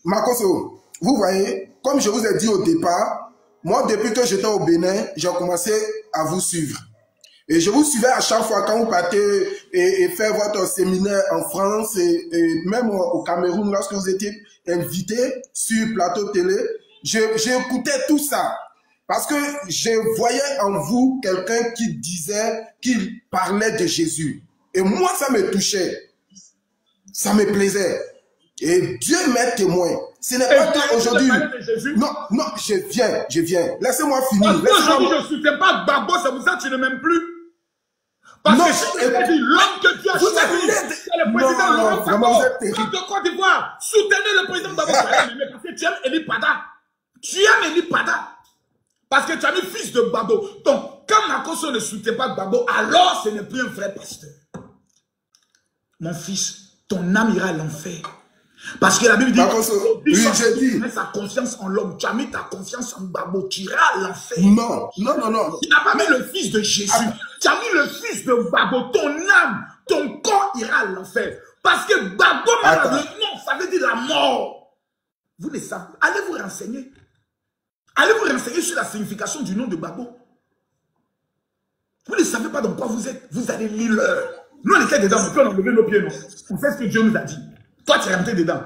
Makoso, vous voyez, comme je vous ai dit au départ, moi, depuis que j'étais au Bénin, j'ai commencé à vous suivre. Et je vous suivais à chaque fois quand vous partez et faire votre séminaire en France et même au Cameroun, lorsque vous étiez invité sur plateau télé, j'écoutais tout ça. Parce que je voyais en vous quelqu'un qui disait, qu'il parlait de Jésus. Et moi, ça me touchait. Ça me plaisait. Et Dieu m'est témoin. Ce n'est pas que aujourd'hui. Non, non, je viens. Laissez-moi finir. Aujourd'hui, je ne soutiens pas Gbagbo, c'est pour ça que tu ne m'aimes plus. Parce que si tu dit l'homme que Dieu a choisi, c'est le président Laurent Gbagbo de Côte d'Ivoire. Soutenez le président Gbagbo. Parce que tu aimes Eli Pada. Tu aimes Eli Pada. Parce que tu as mis fils de Gbagbo. Donc, quand Makoso ne soutient pas Gbagbo, alors ce n'est plus un vrai pasteur. Mon fils, ton âme ira à l'enfer. Parce que la Bible dit, tu mets sa confiance en l'homme, tu as mis ta confiance en Gbagbo, tu iras à l'enfer. Non. Tu n'as pas mis le fils de Jésus, tu as mis le fils de Gbagbo, ton âme, ton corps ira à l'enfer. Parce que Gbagbo, le nom, ça veut dire la mort. Vous le savez, allez vous renseigner. Allez vous renseigner sur la signification du nom de Gbagbo. Vous ne savez pas dans quoi vous êtes, vous allez lire l'heure. Nous, on était dedans, on peut enlever nos pieds, non. On sait ce que Dieu nous a dit. Toi, tu es rentré dedans.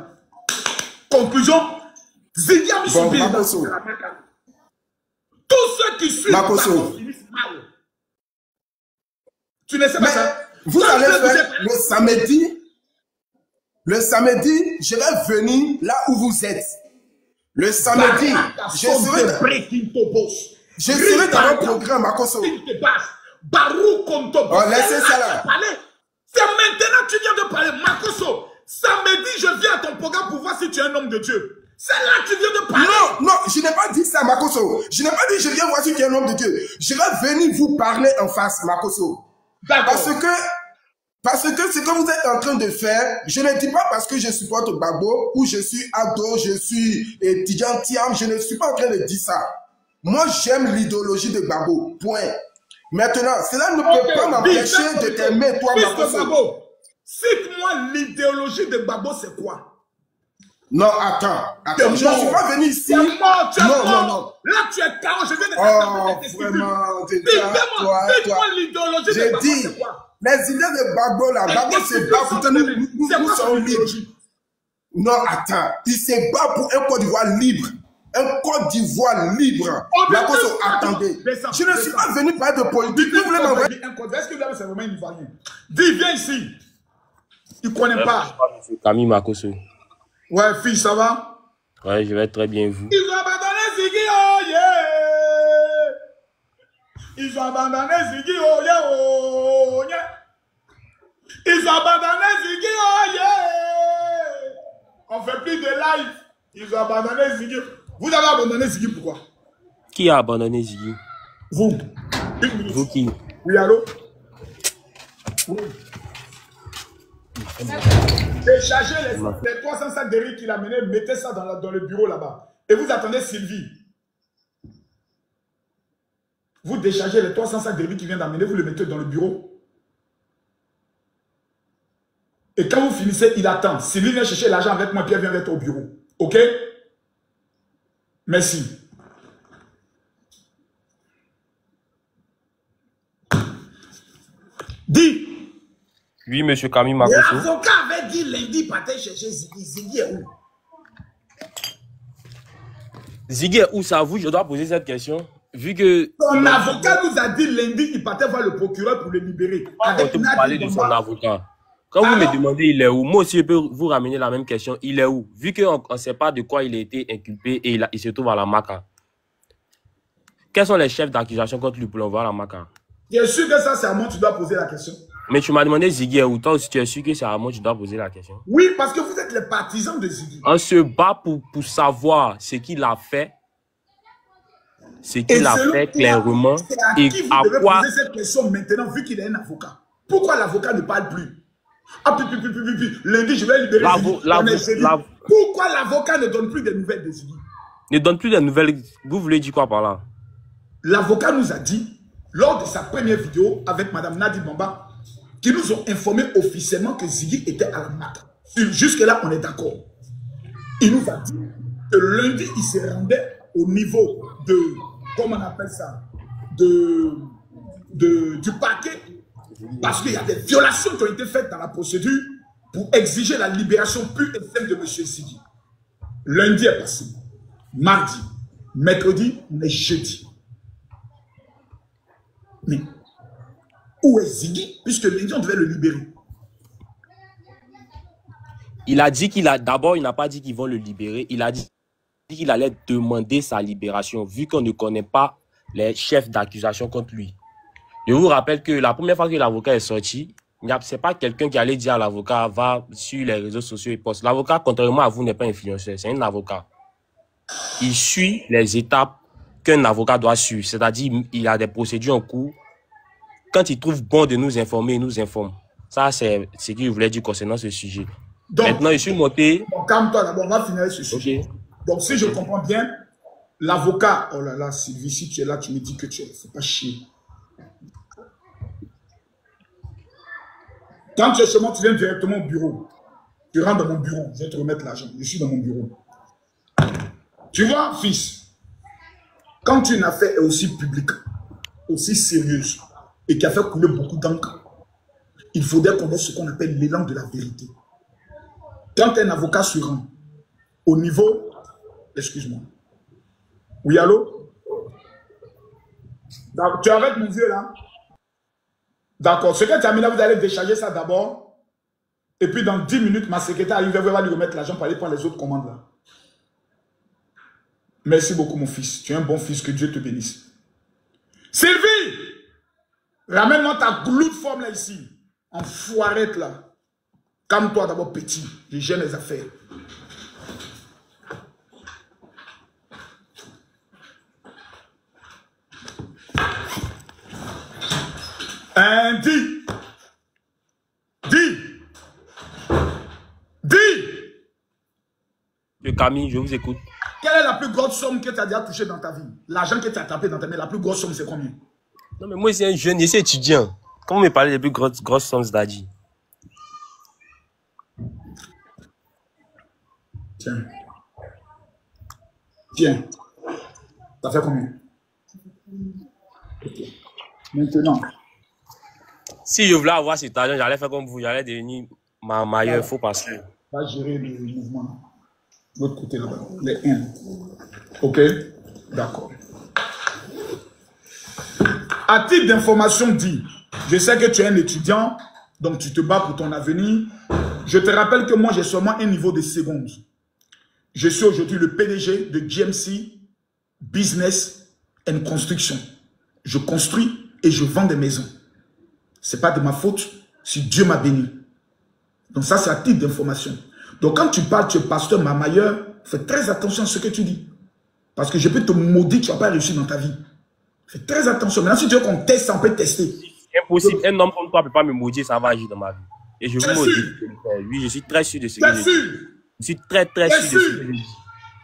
Conclusion, Ziggy a mis son pied dedans. Tous ceux qui suivent Gbagbo finissent mal. Tu ne sais pas ça. Vous allez faire le samedi. Le samedi, je vais venir là où vous êtes. Le samedi, je serai dans un programme, Makoso. Barou Konto. Oh, laissez ça là. C'est maintenant que tu viens de parler, Makoso. Samedi, je viens à ton programme pour voir si tu es un homme de Dieu. C'est là que tu viens de parler. Non, je n'ai pas dit ça, Makoso. Je n'ai pas dit je viens voir si tu es un homme de Dieu. Je vais venir vous parler en face, Makoso. Parce que ce que vous êtes en train de faire, je ne dis pas parce que je supporte Gbagbo ou je suis ado, je suis étudiant Tiam, je ne suis pas en train de dire ça. Moi, j'aime l'idéologie de Gbagbo. Point. Maintenant, cela ne peut pas m'empêcher de t'aimer, toi, Makoso. Cite-moi l'idéologie de Gbagbo, c'est quoi? Non, attends. Je ne suis pas venu ici. Non. Là, tu es KO, je viens de t'expliquer. Vraiment, Dites-moi l'idéologie de Gbagbo, c'est quoi? Les idées de Gbagbo, là, Gbagbo se bat pour que nous soyons libres. Non, attends. Il se bat pour un Côte d'Ivoire libre. Un Côte d'Ivoire libre. Makoso, attendez. Je ne suis pas venu parler de politique. Vous voulez m'envoyer? Est-ce que c'est vraiment une Ivoirien? Dis, viens ici. Il ne connaît pas. C'est Camille Makoso. Ouais, fille, ça va? Ouais, je vais très bien, vous. Ils ont abandonné Ziggy, oh yeah! Ils ont abandonné Ziggy, oh yeah, oh yeah! Ils ont abandonné Ziggy, oh yeah! On fait plus de live. Ils ont abandonné Ziggy. Vous avez abandonné Ziggy, pourquoi? Qui a abandonné Ziggy? Vous. Vous qui? Oui, allô? Oui. Déchargez les 300 sacs de riz qu'il a mené, mettez ça dans le bureau là-bas. Et vous attendez Sylvie. Vous déchargez les 300 sacs de riz qu'il vient d'amener, vous le mettez dans le bureau. Et quand vous finissez, il attend. Sylvie vient chercher l'argent avec moi, Pierre vient avec toi au bureau. Ok? Merci. Dis. Oui, monsieur Camille Makoso. L'avocat avait dit lundi, partait chercher Ziggy. Ziggy est où? Ziggy est où, ça vous? Je dois poser cette question. Vu que... Son avocat nous a dit lundi, il partait voir le procureur pour le libérer. Avec vous parler de son avocat. Quand vous me demandez il est où, moi aussi je peux vous ramener la même question. Il est où? Vu qu'on ne sait pas de quoi il a été inculpé et il se trouve à la MACA. Quels sont les chefs d'accusation contre lui pour l'envoyer à la MACA? Bien sûr que ça, c'est à moi que tu dois poser la question. Mais tu m'as demandé Ziggy est où? Toi aussi tu es sûr que c'est à moi que tu dois poser la question? Oui, parce que vous êtes les partisans de Ziggy. On se bat pour savoir ce qu'il a fait. Ce qu'il a fait clairement. Et à vous devez poser cette question maintenant, vu qu'il est un avocat. Pourquoi l'avocat ne parle plus? Ah, lundi, je vais libérer Ziggy. Pourquoi l'avocat ne donne plus de nouvelles de Ziggy? Ne donne plus de nouvelles. Vous voulez dire quoi par là? L'avocat nous a dit, lors de sa première vidéo avec Mme Nadi Bamba, qu'ils nous ont informé officiellement que Ziggy était à la MACA. Jusque-là, on est d'accord. Il nous a dit que lundi, il se rendait au niveau de, comment on appelle ça, du parquet, parce qu'il y a des violations qui ont été faites dans la procédure pour exiger la libération pure et simple de M. Ziggy. Lundi est passé, mardi, mercredi, on est jeudi. Mais où est Ziggy? Puisque lundi, on devait le libérer. Il a dit qu'il a... D'abord, il n'a pas dit qu'ils vont le libérer. Il a dit qu'il allait demander sa libération, vu qu'on ne connaît pas les chefs d'accusation contre lui. Je vous rappelle que la première fois que l'avocat est sorti, ce n'est pas quelqu'un qui allait dire à l'avocat, va sur les réseaux sociaux et poste. L'avocat, contrairement à vous, n'est pas influenceur, c'est un avocat. Il suit les étapes qu'un avocat doit suivre. C'est-à-dire, il a des procédures en cours. Quand il trouve bon de nous informer, il nous informe. Ça, c'est ce qu'il voulait dire concernant ce sujet. Donc, maintenant, je suis monté. Bon, calme-toi d'abord, on va finir ce sujet. Okay. Donc, si je comprends bien, l'avocat, oh là là, Sylvie, si tu es là, tu me dis que tu es. Faut pas chier. Quand tu es chez moi, tu viens directement au bureau. Tu rentres dans mon bureau, je vais te remettre l'argent. Je suis dans mon bureau. Tu vois, fils, quand une affaire est aussi publique, aussi sérieuse, et qui a fait couler beaucoup d'encre, il faudrait qu'on ait ce qu'on appelle l'élan de la vérité. Quand un avocat se rend au niveau... Excuse-moi. Oui, allô? Tu arrêtes mon vieux là? D'accord. Ce que tu as mis là, vous allez décharger ça d'abord. Et puis dans 10 minutes, ma secrétaire arrive, elle va lui remettre l'argent pour aller prendre les autres commandes là. Merci beaucoup mon fils. Tu es un bon fils, que Dieu te bénisse. Sylvie! Ramène-moi ta gloutte forme là ici. Enfoirette là. Calme-toi d'abord petit. Je gère les affaires. Dis. Monsieur Camille, je vous écoute. Quelle est la plus grosse somme que tu as déjà touchée dans ta vie? L'argent que tu as tapé dans ta main, la plus grosse somme, c'est combien? Non, mais moi, c'est un jeune, je suis étudiant. Comment me parler des plus grosses sommes d'Adi? Tiens. Tiens. Ça fait combien? Okay. Maintenant. Si je voulais avoir cet argent, j'allais faire comme vous, j'allais devenir ma meilleure faux passer. Va gérer le mouvement. De l'autre côté là-bas. Les 1. Ok? D'accord. À titre d'information, dit, je sais que tu es un étudiant, donc tu te bats pour ton avenir. Je te rappelle que moi, j'ai seulement un niveau de seconde. Je suis aujourd'hui le PDG de GMC Business and Construction. Je construis et je vends des maisons. Ce n'est pas de ma faute si Dieu m'a béni. Donc ça, c'est à titre d'information. Donc quand tu parles, tu es pasteur mamailleur, fais très attention à ce que tu dis. Parce que je peux te maudire, tu ne vas pas réussir dans ta vie. Fais très attention. Maintenant, si tu veux qu'on teste, ça, on peut tester. C'est impossible. Un homme comme toi ne peut pas me maudire, ça va agir dans ma vie. Et je vous maudis. Oui, je suis très sûr de ce que je dis. Je suis très sûr de ce que je dis.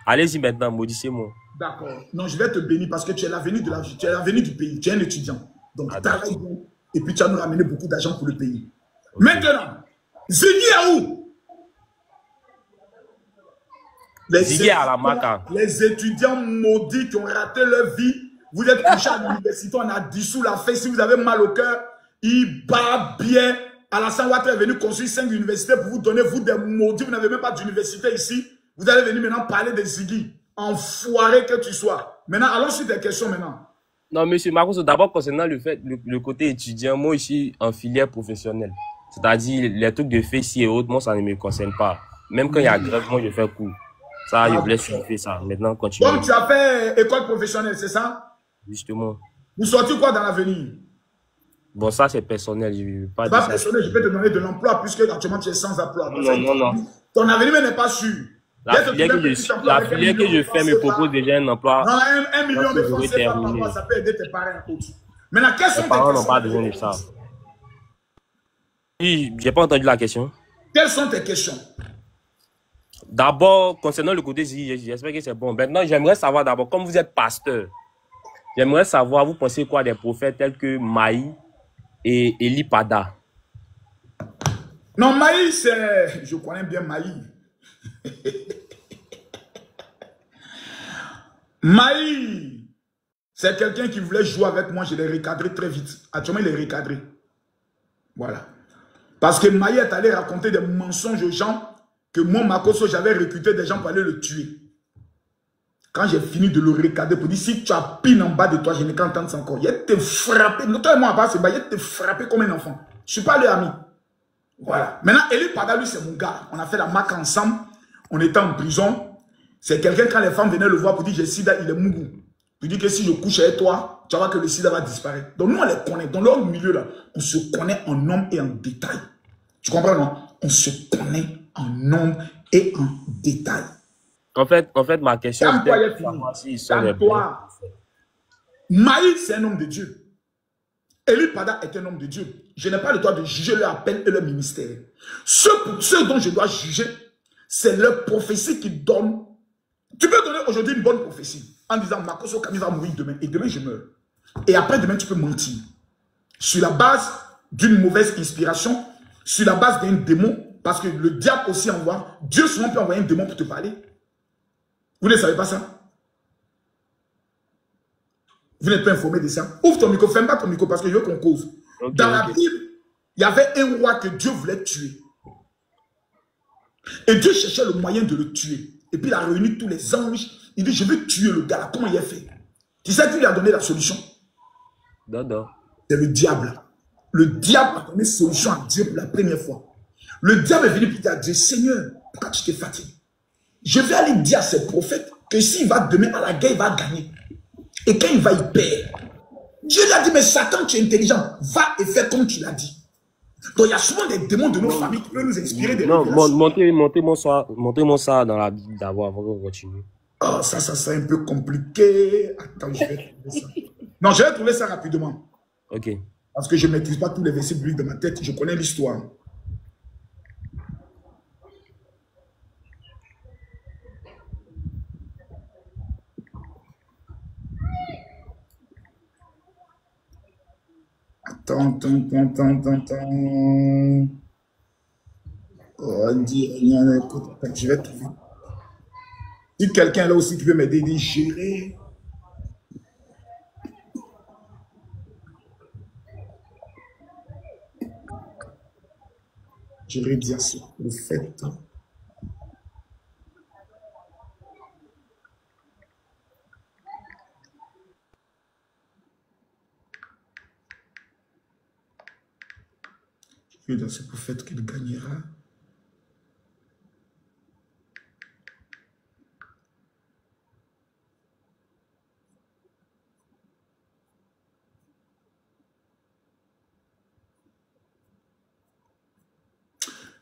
Allez-y maintenant, maudissez-moi. D'accord. Non, je vais te bénir parce que tu es l'avenir du pays. Tu es un étudiant. Donc, travaille bien. Et puis, tu vas nous ramener beaucoup d'argent pour le pays. Okay. Maintenant, Ziggy est où? Ziggy à la Maca. Les étudiants maudits qui ont raté leur vie, vous êtes couchés à l'université, on a dissous la fête. Si vous avez mal au cœur, il bat bien. Alassane Ouattara est venu construire 5 universités pour vous donner, vous des maudits. Vous n'avez même pas d'université ici. Vous allez venir maintenant parler de Ziggy. Enfoiré que tu sois. Maintenant, allons sur tes questions maintenant. Non, monsieur Marcos, d'abord concernant le côté étudiant, moi ici en filière professionnelle. C'est-à-dire les trucs de fessiers et autres, moi ça ne me concerne pas. Même quand il y a grève, moi je fais cours. Ça, je voulais suivre ça. Maintenant, continue. Donc tu as fait école professionnelle, c'est ça? Justement. Vous sortez quoi dans l'avenir? Bon, ça c'est personnel. Je veux pas dire personnel, je peux te donner de l'emploi puisque actuellement tu es sans emploi. Non. Ton avenir n'est pas sûr. La filière que je fais me propose déjà un emploi. Non, 1 million de francs CFA par mois, ça peut aider tes parents. Maintenant, quelles sont tes questions? Mes parents n'ont pas besoin de ça. Oui, j'ai pas entendu la question. Quelles sont tes questions? D'abord, concernant le côté Ziggy, j'espère que c'est bon. Maintenant, j'aimerais savoir d'abord, comme vous êtes pasteur, j'aimerais savoir, vous pensez quoi des prophètes tels que Maï et Eli Pada? Non, Maï, c'est... Je connais bien Maï. Maï, c'est quelqu'un qui voulait jouer avec moi, je l'ai recadré très vite. Actuellement, il est recadré. Voilà. Parce que Maï est allé raconter des mensonges aux gens que moi, Makoso, j'avais recruté des gens pour aller le tuer. Quand j'ai fini de le recadrer pour dire, si tu as pine en bas de toi, je n'ai qu'à entendre ça encore. Il te frappé, notamment à bas, il te frappé comme un enfant. Je ne suis pas le ami. Voilà. Maintenant, Eli Pada, lui, c'est mon gars. On a fait la marque ensemble. On était en prison. C'est quelqu'un, quand les femmes venaient le voir pour dire, j'ai sida, il est mougou. Pour dire que si je couche avec toi, tu vas voir que le sida va disparaître. Donc nous, on les connaît. Dans leur milieu, là, on se connaît en nombre et en détail. Tu comprends, non? On se connaît en nombre et en détail. En fait, ma question est... toi. Maï, c'est un homme de Dieu. Eli Pada est un homme de Dieu. Je n'ai pas le droit de juger leur appel et leur ministère. Ceux dont je dois juger, c'est leur prophétie qui donne. Tu peux donner aujourd'hui une bonne prophétie en disant Makoso Kami va mourir demain et demain je meurs. Et après demain tu peux mentir. Sur la base d'une mauvaise inspiration, sur la base d'un démon, parce que le diable aussi envoie, Dieu souvent peut envoyer un démon pour te parler. Vous ne savez pas ça? Vous n'êtes pas informé de ça? Ouvre ton micro, ferme pas ton micro parce que je veux qu'on cause. Okay, dans la Bible, il y avait un roi que Dieu voulait tuer. Et Dieu cherchait le moyen de le tuer. Et puis il a réuni tous les anges. Il dit, je veux tuer le gars là. Comment il a fait? Tu sais qui lui a donné la solution? C'est le diable. Le diable a donné solution à Dieu pour la première fois. Le diable est venu pour dire à Dieu, Seigneur, pourquoi tu te fatigues? Je vais aller dire à ces prophètes que s'il va demain à la guerre, il va gagner. Et quand il va, il perd. Dieu lui a dit, mais Satan, tu es intelligent. Va et fais comme tu l'as dit. Donc il y a souvent des démons de nos familles qui peuvent nous inspirer des montrez-moi ça dans la Bible d'abord avant qu'on continue. Oh, ça c'est un peu compliqué. Attends, je vais trouver ça. Non, je vais trouver ça rapidement. Ok. Parce que je ne maîtrise pas tous les versets bibliques de ma tête. Je connais l'histoire. Attends. Oh, dis rien, écoute, je vais trouver. Si quelqu'un là aussi qui veut m'aider, il dit gérer. Je vais dire ça, le fait. Je vais dire ce prophète qu'il gagnera.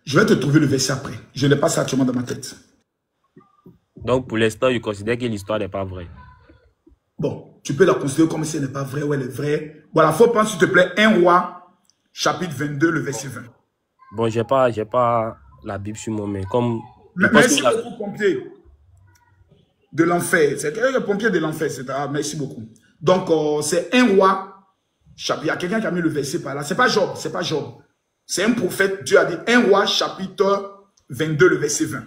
Je vais te trouver le verset après. Je n'ai pas ça actuellement dans ma tête. Donc, pour l'instant, je considère que l'histoire n'est pas vraie. Bon, tu peux la considérer comme si elle n'est pas vraie ou elle est vraie. Voilà, il faut prendre, s'il te plaît, 1 Roi, chapitre 22, le verset 20. Bon, j'ai pas la Bible sur moi, mais comme... Merci beaucoup, pompier de l'enfer. C'est le pompier de l'enfer, merci beaucoup. Donc, c'est 1 Roi, chapitre... Il y a quelqu'un qui a mis le verset par là. C'est pas Job, c'est pas Job. C'est un prophète, Dieu a dit 1 Roi, chapitre 22, le verset 20.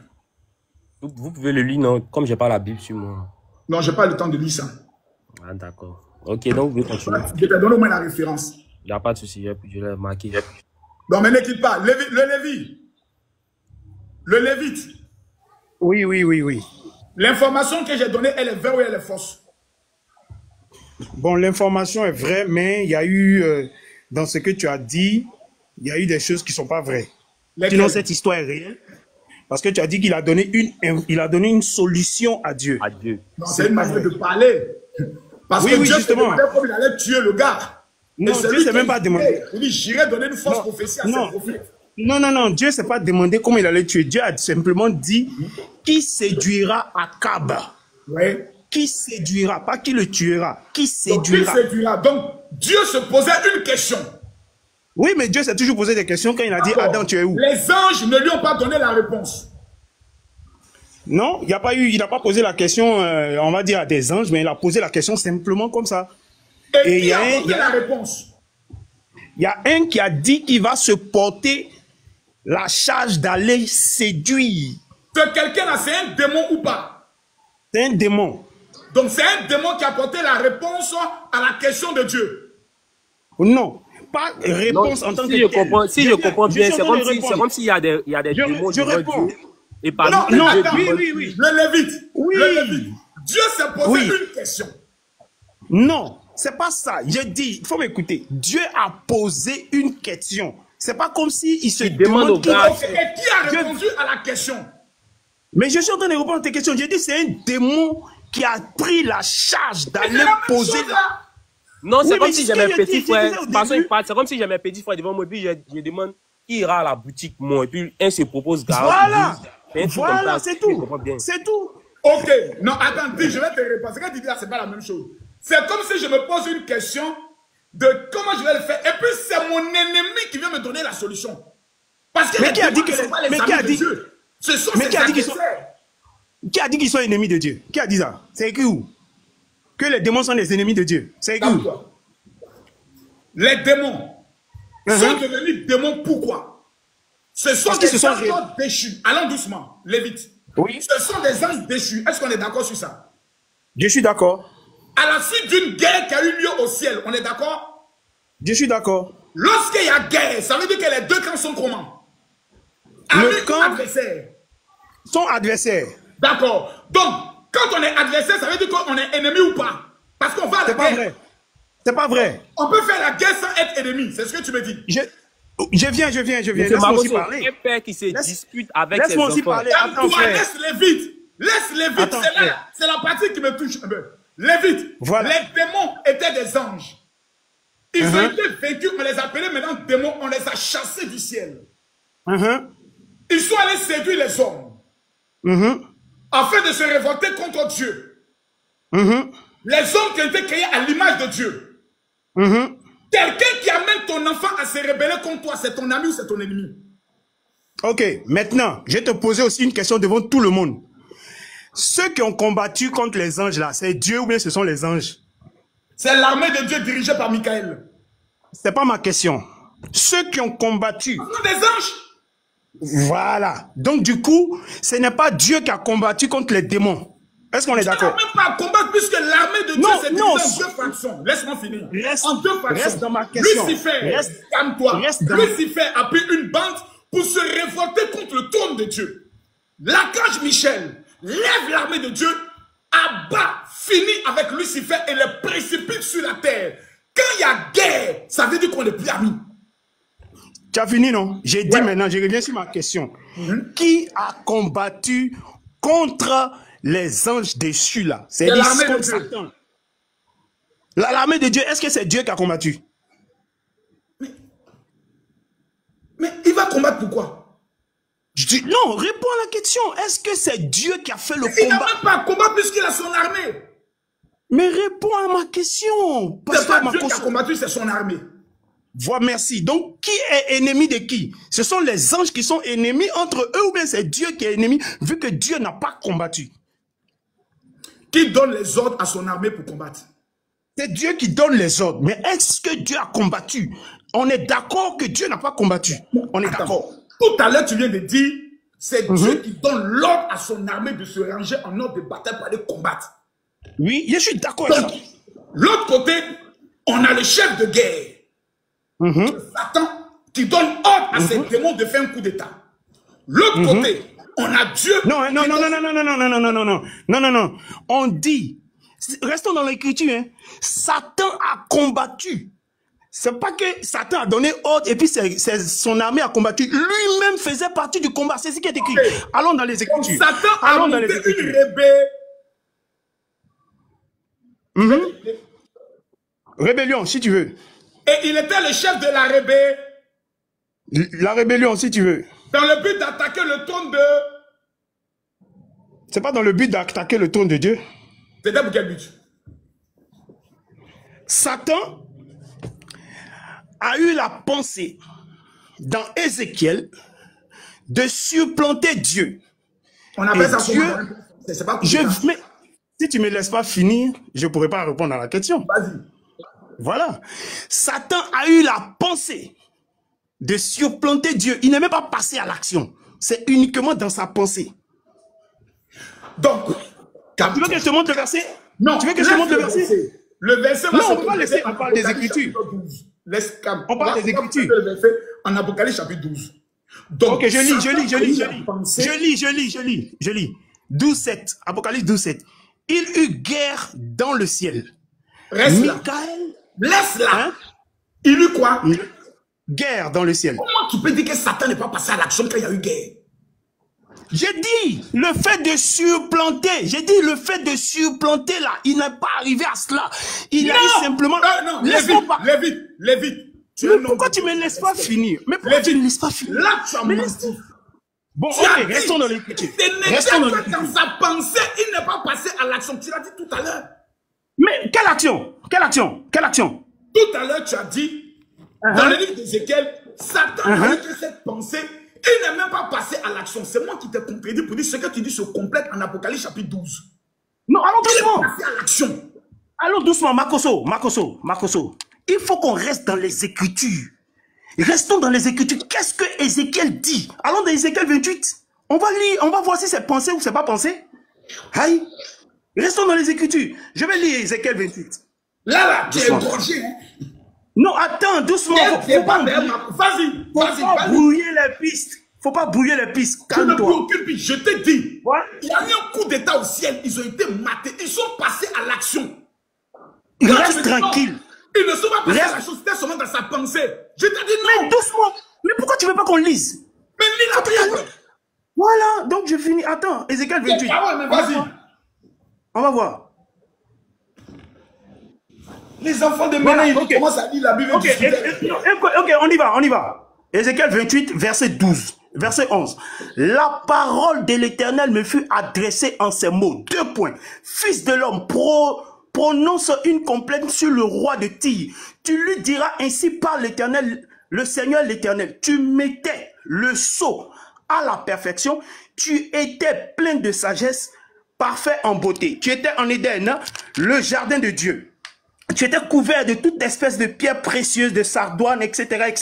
Vous pouvvais le lire, non? Comme je n'ai pas la Bible sur moi. Non, je n'ai pas le temps de lire ça. Ah, d'accord. Ok, donc vous continuez. Je te donne au moins la référence. Il n'y a pas de souci, je l'ai marqué. Non, mais ne quitte pas. Le Lévite. Oui. L'information que j'ai donnée, elle est vraie ou elle est fausse? Bon, l'information est vraie, mais il y a eu, dans ce que tu as dit, il y a eu des choses qui ne sont pas vraies. Sinon, cette histoire est réelle. Parce que tu as dit qu'il a donné une solution à Dieu. Non, c'est une manière de parler. Parce que Dieu justement. Comme il allait tuer le gars. Non, Dieu ne s'est même pas demandé. Il dit, j'irai donner une fausse prophétie à ces prophètes. Non, Dieu ne s'est pas demandé comment il allait tuer. Dieu a simplement dit qui séduira Akab. Oui. Qui séduira, pas qui le tuera. Qui séduira. Donc, qui séduira. Donc, Dieu se posait une question. Oui, mais Dieu s'est toujours posé des questions quand il a dit Adam, tu es où? Les anges ne lui ont pas donné la réponse. Non, il n'a pas posé la question, on va dire, à des anges, mais il a posé la question simplement comme ça. Et il y a la réponse. Il y a un qui a dit qu'il va se porter la charge d'aller séduire. Que quelqu'un là, c'est un démon ou pas? C'est un démon. Donc c'est un démon qui a apporté la réponse à la question de Dieu. Non, pas réponse en tant que telle. Si je comprends bien, c'est comme s'il y a des démons devant Dieu. Et par non, Dieu, oui. Le Lévite. Oui. Le Lévite. Dieu s'est posé une question. Non, c'est pas ça. J'ai dit, il faut m'écouter. Dieu a posé une question. C'est pas comme si il se demande au gars. Et qui a répondu à la question? Mais je suis en train de répondre à tes questions. J'ai dit, c'est un démon qui a pris la charge d'aller poser la... Non, c'est comme si j'ai mes petits frères. C'est comme si j'ai mes petits frères devant moi. Et puis je demande qui ira à la boutique, moi. Et puis un se propose Voilà. Voilà, c'est tout. C'est tout. Ok. Non, attends, je vais te répondre. Ce que tu dis là, c'est pas la même chose. C'est comme si je me pose une question de comment je vais le faire. Et puis c'est mon ennemi qui vient me donner la solution. Parce que mais qui a dit que ce sont ses adversaires. Qui a dit qu'ils sont ennemis de Dieu? Qui a dit ça? C'est écrit où? Que les démons sont les ennemis de Dieu. C'est écrit où? Les démons sont devenus démons pourquoi? Ce sont des anges déchus. Allons doucement, Lévite. Oui. Ce sont des anges déchus. Est-ce qu'on est d'accord sur ça? Je suis d'accord. À la suite d'une guerre qui a eu lieu au ciel, on est d'accord? Je suis d'accord. Lorsqu'il y a guerre, ça veut dire que les deux camps sont comment? Le camp adversaire. Son adversaire. D'accord. Donc, quand on est adversaire, ça veue dire qu'on est ennemi ou pas? Parce qu'on va à la guerre. C'est pas vrai. C'est pas vrai. On peut faire la guerre sans être ennemi. C'est ce que tu me dis. Je viens. Laisse-moi aussi parler. Un père qui se dispute avec ses enfants. Laisse-moi aussi parler. Attends, frère. Laisse-les vite. Laisse-les vite. C'est la partie qui me touche un peu. Lévite, voilà. Les démons étaient des anges. Ils ont été vaincus, on les appelait maintenant démons, on les a chassés du ciel. Ils sont allés séduire les hommes afin de se révolter contre Dieu. Les hommes qui ont été créés à l'image de Dieu. Quelqu'un qui amène ton enfant à se rebeller contre toi, c'est ton ami ou c'est ton ennemi? Ok, maintenant, je vais te poser aussi une question devant tout le monde. Ceux qui ont combattu contre les anges là, c'est Dieu ou bien ce sont les anges? C'est l'armée de Dieu dirigée par Michael. C'est pas ma question. Ceux qui ont combattu... Ce sont des anges. Voilà. Donc du coup, ce n'est pas Dieu qui a combattu contre les démons. Est-ce qu'on est d'accord? Tu n'as même pas à combattre puisque l'armée de Dieu c'est divisée en deux factions. Laisse-moi finir. En deux factions. Reste dans ma question. Lucifer, calme-toi. Lucifer a pris une bande pour se révolter contre le trône de Dieu. L'archange Michel lève l'armée de Dieu, abat, finit avec Lucifer et les précipite sur la terre. Quand il y a guerre, ça veut dire qu'on n'est plus amis. Tu as fini, non? J'ai dit maintenant, je reviens sur ma question. Qui a combattu contre les anges déchus là? C'est l'armée de Dieu. L'armée de Dieu, est-ce que c'est Dieu qui a combattu? Mais il va combattre pourquoi? Je dis, non, réponds à la question. Est-ce que c'est Dieu qui a fait le combat? Il n'a même pas combattu puisqu'il a son armée. Mais réponds à ma question. C'est pas Dieu qui a combattu, c'est son armée. Voilà, merci. Donc, qui est ennemi de qui? Ce sont les anges qui sont ennemis entre eux ou bien c'est Dieu qui est ennemi vu que Dieu n'a pas combattu? Qui donne les ordres à son armée pour combattre? C'est Dieu qui donne les ordres. Mais est-ce que Dieu a combattu? On est d'accord que Dieu n'a pas combattu. On est d'accord. Tout à l'heure, tu viens de dire, c'est Dieu qui donne l'ordre à son armée de se ranger en ordre de bataille pour aller combattre. Oui, je suis d'accord. Donc, l'autre côté, on a le chef de guerre, Satan, qui donne ordre à ses démons de faire un coup d'état. L'autre côté, on a Dieu. Non. On dit, restons dans l'écriture, hein. Satan a combattu. C'est pas que Satan a donné ordre et puis son armée a combattu. Lui-même faisait partie du combat. C'est ce qui est écrit. Allons dans les Écritures. Donc, Satan a monté une rébellion. Rébellion, si tu veux. Et il était le chef de la rébellion. La rébellion, si tu veux. Dans le but d'attaquer le trône de... C'est pas dans le but d'attaquer le trône de Dieu. C'était pour quel but? Satan a eu la pensée dans Ézéchiel de supplanter Dieu. On appelle ça Dieu. C'est pas mais si tu me laisses pas finir, je pourrais pas répondre à la question. Vas-y. Voilà. Satan a eu la pensée de supplanter Dieu. Il n'est même pas passé à l'action. C'est uniquement dans sa pensée. Donc, tu veux que je te montre le verset? Non, tu veux que je te montre le verset? Le verset, non, on ne peut pas laisser, on parle des Écritures. Laisse calme. On parle des Écritures. Le verset en Apocalypse chapitre 12. Donc, ok, je lis. 12:7, Apocalypse 12:7. Il eut guerre dans le ciel. Reste là. Michael. Laisse là. Hein? Il eut quoi? Guerre dans le ciel. Comment tu peux dire que Satan n'est pas passé à l'action quand il y a eu guerre? J'ai dit le fait de supplanter. J'ai dit le fait de supplanter là. Il n'est pas arrivé à cela. Il a eu simplement. Non, Lévite. Pourquoi tu ne me laisses pas finir? Mais pourquoi tu ne me laisses pas finir? Là, tu as menti. Bon, ok, restons dans l'écriture. Restons dans sa pensée, il n'est pas passé à l'action. Tu l'as dit tout à l'heure. Mais quelle action? Quelle action? Quelle action? Tout à l'heure, tu as dit, dans le livre d'Ézéchiel, Satan a eu que cette pensée, il n'est même pas passé à l'action. C'est moi qui t'ai contredit pour dire ce que tu dis se complète en Apocalypse chapitre 12. Non, allons doucement. Il est passé à l'action. Allons doucement, Makoso. Il faut qu'on reste dans les Écritures. Restons dans les Écritures. Qu'est-ce que Ézéchiel dit? Allons dans Ézéchiel 28. On va lire, on va voir si c'est pensé ou c'est pas pensé. Aïe. Restons dans les Écritures. Je vais lire Ézéchiel 28. Là, tu es gorgé. Hein? Non, attends, doucement. Faut pas brouiller les pistes. Faut pas brouiller les pistes. Calme-toi. Je te dis, il y a eu un coup d'état au ciel. Ils ont été matés. Ils sont passés à l'action. Reste tranquille. Ils ne sont pas passés à l'action. C'était seulement dans sa pensée. Je t'ai dit non. Mais doucement. Mais pourquoi tu veux pas qu'on lise? Mais lis la Bible. Voilà, donc je finis. Attends, Ézéchiel 28. Ah ouais, mais vas-y. On va voir. Les enfants de Méné, ils commencent à lire la Bible. Ok, on y va. Ézéchiel 28, verset 12, verset 11. La parole de l'Éternel me fut adressée en ces mots. 2 points. Fils de l'homme, prononce une complainte sur le roi de Tyr. Tu lui diras ainsi par l'Éternel, le Seigneur l'Éternel. Tu mettais le sceau à la perfection. Tu étais plein de sagesse, parfait en beauté. Tu étais en Éden, le jardin de Dieu. Tu étais couvert de toute espèce de pierres précieuses, de sardoines, etc.,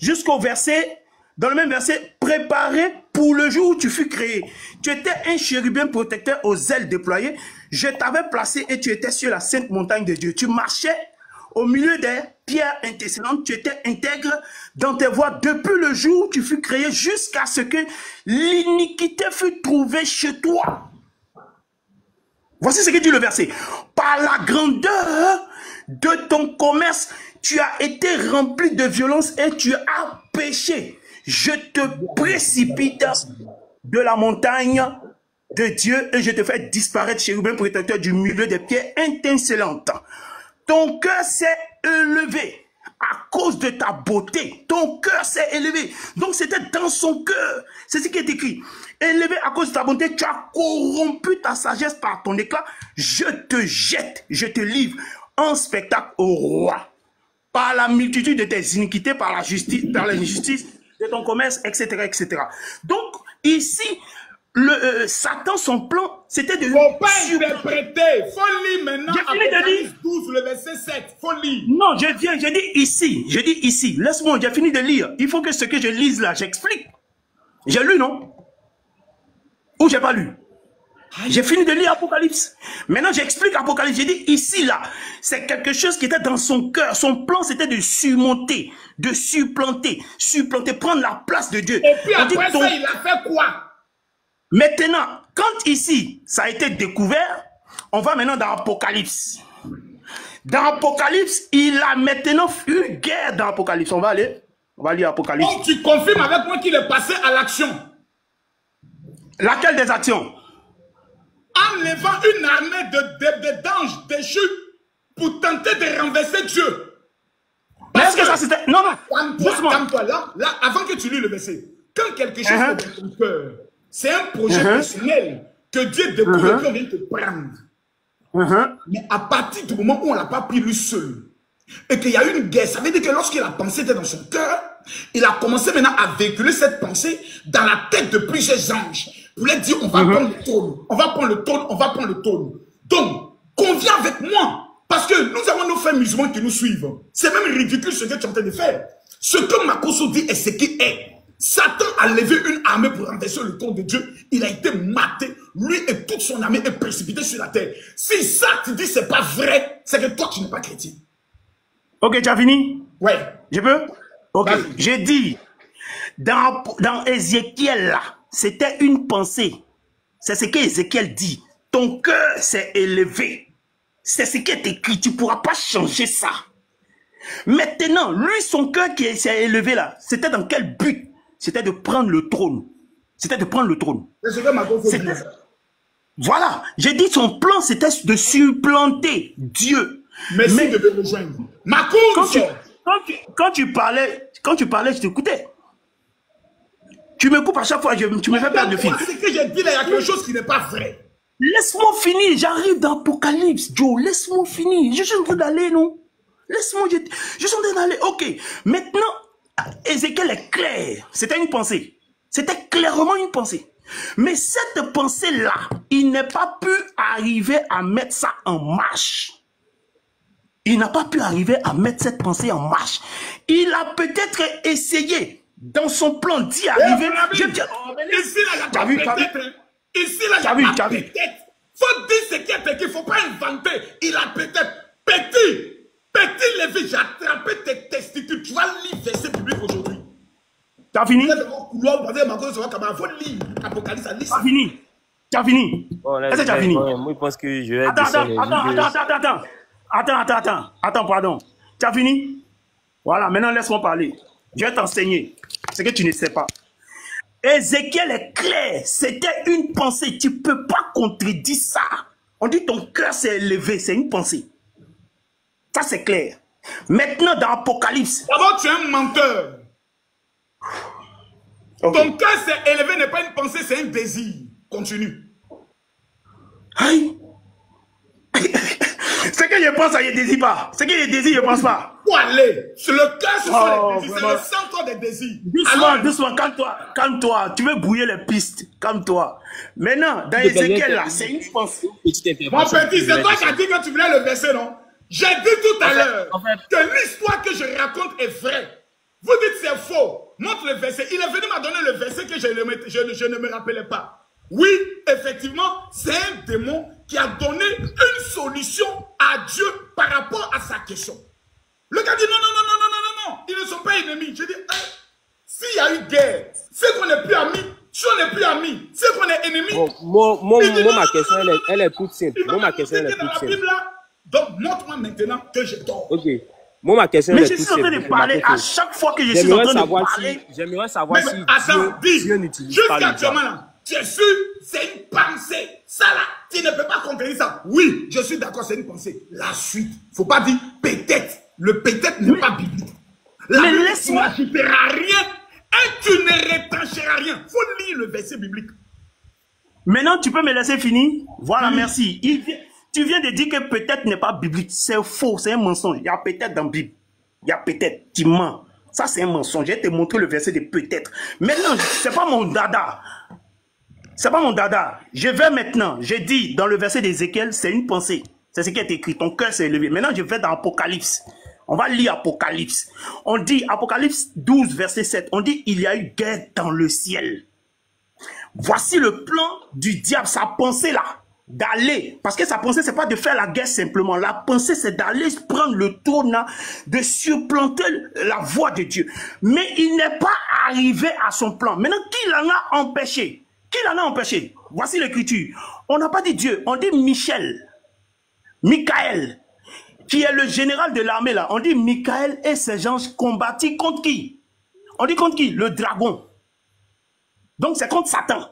jusqu'au verset, dans le même verset, préparé pour le jour où tu fus créé. Tu étais un chérubin protecteur aux ailes déployées. Je t'avais placé et tu étais sur la sainte montagne de Dieu. Tu marchais au milieu des pierres intercellentes. Tu étais intègre dans tes voies depuis le jour où tu fus créé jusqu'à ce que l'iniquité fût trouvée chez toi. Voici ce que dit le verset. Par la grandeur de ton commerce, tu as été rempli de violence et tu as péché. Je te précipite de la montagne de Dieu et je te fais disparaître, chérubin protecteur, du milieu des pierres étincelantes. Ton cœur s'est élevé à cause de ta beauté. Ton cœur s'est élevé. Donc c'était dans son cœur. C'est ce qui est écrit. Élevé à cause de ta bonté, tu as corrompu ta sagesse par ton éclat. Je te jette, je te livre en spectacle au roi. Par la multitude de tes iniquités, par la justice, par l'injustice de ton commerce, etc. Donc, ici, Satan, son plan, c'était de... Faut pas interpréter. Faut lire maintenant. Apocalypse 12, le verset 7. Faut lire. Non, je dis ici. Laisse-moi, j'ai fini de lire. Il faut que ce que je lise là, j'explique. J'ai lu, non? Ou j'ai pas lu? J'ai fini de lire Apocalypse. Maintenant, j'explique Apocalypse. J'ai dit ici, là, c'est quelque chose qui était dans son cœur. Son plan, c'était de surmonter, de supplanter, prendre la place de Dieu. Et puis après ça, il a fait quoi? Maintenant, quand ici, ça a été découvert, on va maintenant dans Apocalypse. Dans Apocalypse, il a maintenant eu guerre dans Apocalypse. On va lire Apocalypse. Donc tu confirmes avec moi qu'il est passé à l'action. Laquelle des actions? En levant une armée d'anges déchus pour tenter de renverser Dieu. Est-ce que ça c'était... Non, calme-toi. Là, avant que tu lis le verset, quand quelque chose est dans ton cœur, c'est un projet personnel que Dieu découvre qu'on vient te prendre. Mais à partir du moment où on ne l'a pas pris lui seul, et qu'il y a eu une guerre, ça veut dire que lorsque la pensée était dans son cœur, il a commencé maintenant à véhiculer cette pensée dans la tête de plusieurs anges. Pour leur dire, on va prendre le trône, on va prendre le trône, on va prendre le trône. Donc, conviens avec moi. Parce que nous avons nos frères musulmans qui nous suivent. C'est même ridicule ce que tu es en train de faire. Ce que Makoso dit est ce qui est. Satan a levé une armée pour renverser le trône de Dieu. Il a été maté. Lui et toute son armée est précipité sur la terre. Si ça, tu dis c'est pas vrai, c'est que toi, tu n'es pas chrétien. Ok, tu as fini? Ouais. Je peux? Ok. J'ai dit, dans Ézéchiel, là, c'était une pensée. C'est ce qu'Ézéchiel dit. Ton cœur s'est élevé. C'est ce qui est écrit. Tu ne pourras pas changer ça. Maintenant, lui, son cœur qui s'est élevé là, c'était dans quel but? C'était de prendre le trône. C'était de prendre le trône. C'est ce que ma conférence dit. Voilà. J'ai dit son plan, c'était de supplanter Dieu. Merci de me rejoindre. Ma course. Quand tu parlais, je t'écoutais. Tu me coupes à chaque fois, tu me fais perdre le fil. C'est que j'ai dit là, il y a quelque chose qui n'est pas vrai. Laisse-moi finir, j'arrive dans l'Apocalypse, Joe. Laisse-moi finir. Je suis en train d'aller, non? Laisse-moi, je suis en train d'aller. Ok. Maintenant, Ézéchiel est clair. C'était une pensée. C'était clairement une pensée. Mais cette pensée-là, il n'a pas pu arriver à mettre ça en marche. Il n'a pas pu arriver à mettre cette pensée en marche. Il a peut-être essayé, dans son plan d'y arriver. Ici, là, il y a pas peut-être. Ici, là, il y a pas peut-être. Faut dire ce qui est écrit. Il ne faut pas inventer. Il a peut-être. Petit Lévi, j'ai attrapé tes testicules. Tu vas lire verset public aujourd'hui. T'as fini? Faut lire Apocalypse. T'as fini? T'as fini? Est-ce que t'as fini? Moi, je pense que je vais... Attends, pardon. Tu as fini? Voilà, maintenant laisse-moi parler. Je vais t'enseigner ce que tu ne sais pas. Ézéchiel est clair. C'était une pensée. Tu ne peux pas contredire ça. On dit ton cœur s'est élevé. C'est une pensée. Ça, c'est clair. Maintenant, dans Apocalypse... D'abord, tu es un menteur. Okay. Ton cœur s'est élevé n'est pas une pensée, c'est un désir. Continue. Aïe. Ce que je pense, je ne désire pas. Ce que je désire, je ne pense pas. Où aller? Sur le cœur, ce sont les désirs. C'est le centre des désirs. Doucement, calme-toi. Tu veux brouiller les pistes. Calme-toi. Maintenant, dans Ézéchiel, là, c'est une pensée. Mon petit, c'est toi qui as dit que tu voulais le verser, non? J'ai dit tout à l'heure que l'histoire que je raconte est vraie. Vous dites c'est faux. Montre le verset. Il est venu m'a donner le verset que je ne me rappelais pas. Oui, effectivement, c'est un démon qui a donné une solution à Dieu par rapport à sa question. Le gars dit non, ils ne sont pas ennemis. Je dis, s'il y a eu guerre, c'est qu'on n'est plus amis, si on n'est plus amis, c'est qu'on est ennemis. Moi, ma question, elle est toute simple. Moi, ma question, elle est toute simple. Donc, montre-moi maintenant que j'ai tort. Ok. Moi, ma question est toute simple. Mais je suis en train de parler à chaque fois que je suis en train de parler. J'aimerais savoir si Dieu n'utilise pas le diable. Jésus, c'est une pensée. Ça là, tu ne peux pas contredire ça. Oui, je suis d'accord, c'est une pensée. La suite, il ne faut pas dire peut-être. Le peut-être n'est pas biblique. Mais laisse-moi. Tu n'ajouteras rien et tu ne retrancheras rien. Il faut lire le verset biblique. Maintenant, tu peux me laisser finir? Voilà, merci. Tu viens de dire que peut-être n'est pas biblique. C'est faux, c'est un mensonge. Il y a peut-être dans la Bible. Il y a peut-être. Tu mens. Ça, c'est un mensonge. Je vais te montrer le verset de peut-être. Maintenant, ce n'est pas mon dada. C'est pas mon dada. Je vais maintenant. J'ai dit dans le verset d'Ézéchiel, c'est une pensée. C'est ce qui est écrit. Ton cœur s'est élevé. Maintenant, je vais dans Apocalypse. On va lire Apocalypse. On dit, Apocalypse 12, verset 7. On dit, il y a eu guerre dans le ciel. Voici le plan du diable. Sa pensée là. D'aller, parce que sa pensée, c'est pas de faire la guerre simplement. La pensée, c'est d'aller prendre le tournant, de supplanter la voie de Dieu. Mais il n'est pas arrivé à son plan. Maintenant, qui l'en a empêché? Qui l'en a empêché? Voici l'écriture. On n'a pas dit Dieu, on dit Michael, qui est le général de l'armée là. On dit Michael et ses anges combattus contre qui? On dit contre qui? Le dragon. Donc c'est contre Satan.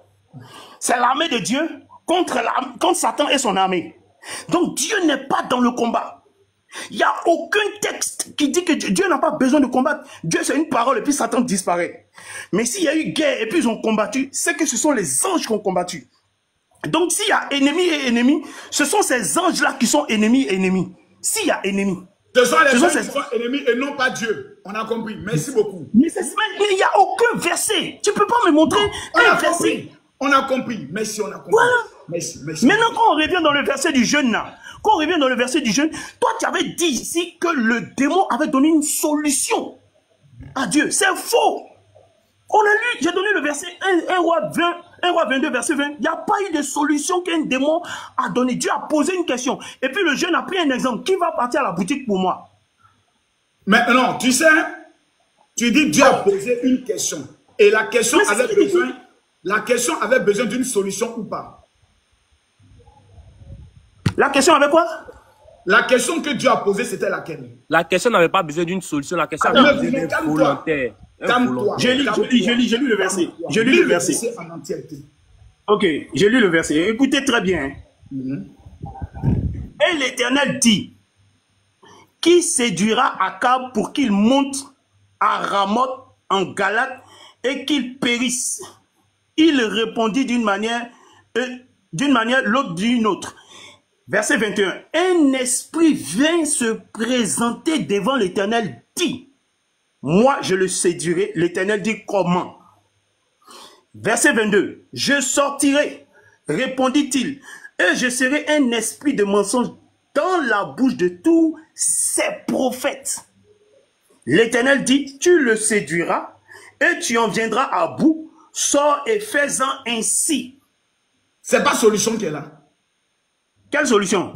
C'est l'armée de Dieu contre Satan et son armée. Donc Dieu n'est pas dans le combat. Il n'y a aucun texte qui dit que Dieu n'a pas besoin de combattre. Dieu c'est une parole et puis Satan disparaît. Mais s'il y a eu guerre et puis ils ont combattu, c'est que ce sont les anges qui ont combattu. Donc s'il y a ennemi et ennemi, ce sont ces anges-là qui sont ennemis et ennemis. S'il y a ennemi. Ce sont les anges qui sont ennemis et non pas Dieu. On a compris. Merci beaucoup. Mais il n'y a aucun verset. Tu ne peux pas me montrer un verset. On a compris. Merci, on a compris. Voilà. Merci. Maintenant, quand on revient dans le verset du jeûne, là, toi, tu avais dit ici que le démon avait donné une solution à Dieu. C'est faux. On a lu, j'ai donné le verset 1 roi 22, verset 20. Il n'y a pas eu de solution qu'un démon a donné. Dieu a posé une question. Et puis le jeune a pris un exemple. Qui va partir à la boutique pour moi? Mais non, tu sais, tu dis Dieu a posé une question. Et la question avait besoin d'une solution ou pas? La question avait quoi? La question que Dieu a posée, c'était laquelle? La question n'avait pas besoin d'une solution. La question avait besoin d'un volontaire. Calme-toi. J'ai lu le verset. J'ai lu le verset. En entièreté. Ok, j'ai lu le verset. Écoutez très bien. Et l'Éternel dit, qui séduira Akab pour qu'il monte à Ramoth en Galate et qu'il périsse? Il répondit d'une manière, l'autre d'une autre. Verset 21. Un esprit vint se présenter devant l'Éternel, dit, moi je le séduirai. L'Éternel dit, comment? Verset 22. Je sortirai, répondit-il, et je serai un esprit de mensonge dans la bouche de tous ces prophètes. L'Éternel dit, tu le séduiras et tu en viendras à bout. Sors et fais-en ainsi. C'est pas solution qui est là. Quelle solution?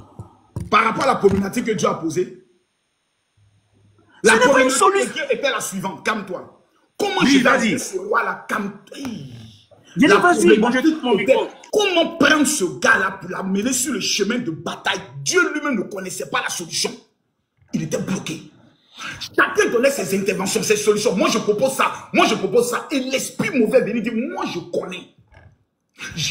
Par rapport à la problématique que Dieu a posée. La problématique de Dieu était la suivante. Calme-toi. Comment je vais dire ce roi-là? Comment prendre ce gars-là pour l'amener sur le chemin de bataille? Dieu lui-même ne connaissait pas la solution. Il était bloqué. Chacun donnait ses interventions, ses solutions. Moi, je propose ça. Moi, je propose ça. Et l'esprit mauvais venait dire, moi, je connais.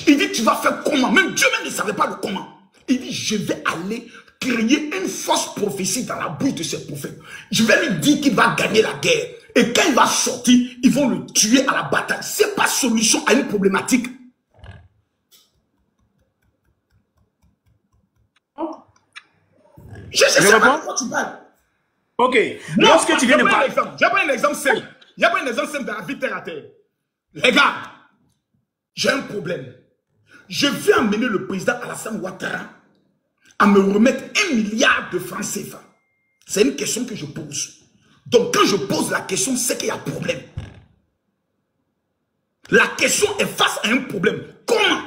Il dit, tu vas faire comment? Même Dieu même ne savait pas le comment. Il dit, je vais aller créer une fausse prophétie dans la bouche de ces prophètes. Je vais lui dire qu'il va gagner la guerre. Et quand il va sortir, ils vont le tuer à la bataille. Ce n'est pas solution à une problématique. Je sais pas de quoi tu parles. Ok. Non, lorsque tu viens de parler. J'ai pas un exemple simple. Il n'y a pas un exemple simple dans la vie terre à terre. Les gars, j'ai un problème. Je vais amener le président Alassane Ouattara à me remettre 1 milliard de francs CFA. C'est une question que je pose. Donc quand je pose la question, c'est qu'il y a problème. La question est face à un problème. Comment?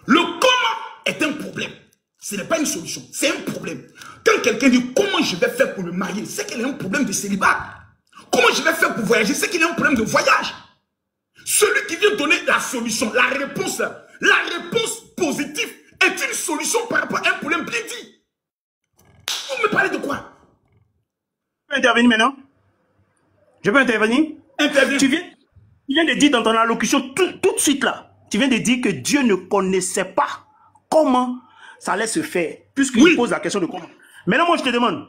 Le comment est un problème. Ce n'est pas une solution, c'est un problème. Quand quelqu'un dit comment je vais faire pour me marier, c'est qu'il y a un problème de célibat. Comment je vais faire pour voyager, c'est qu'il y a un problème de voyage. Celui qui vient donner la solution, la réponse positive est une solution par rapport à un problème bien dit. Vous me parlez de quoi? Je peux intervenir maintenant? Je peux intervenir? Interviens. Tu viens de dire dans ton allocution tout de suite là, tu viens de dire que Dieu ne connaissait pas comment ça allait se faire, puisqu'il pose la question de comment. Maintenant, moi je te demande,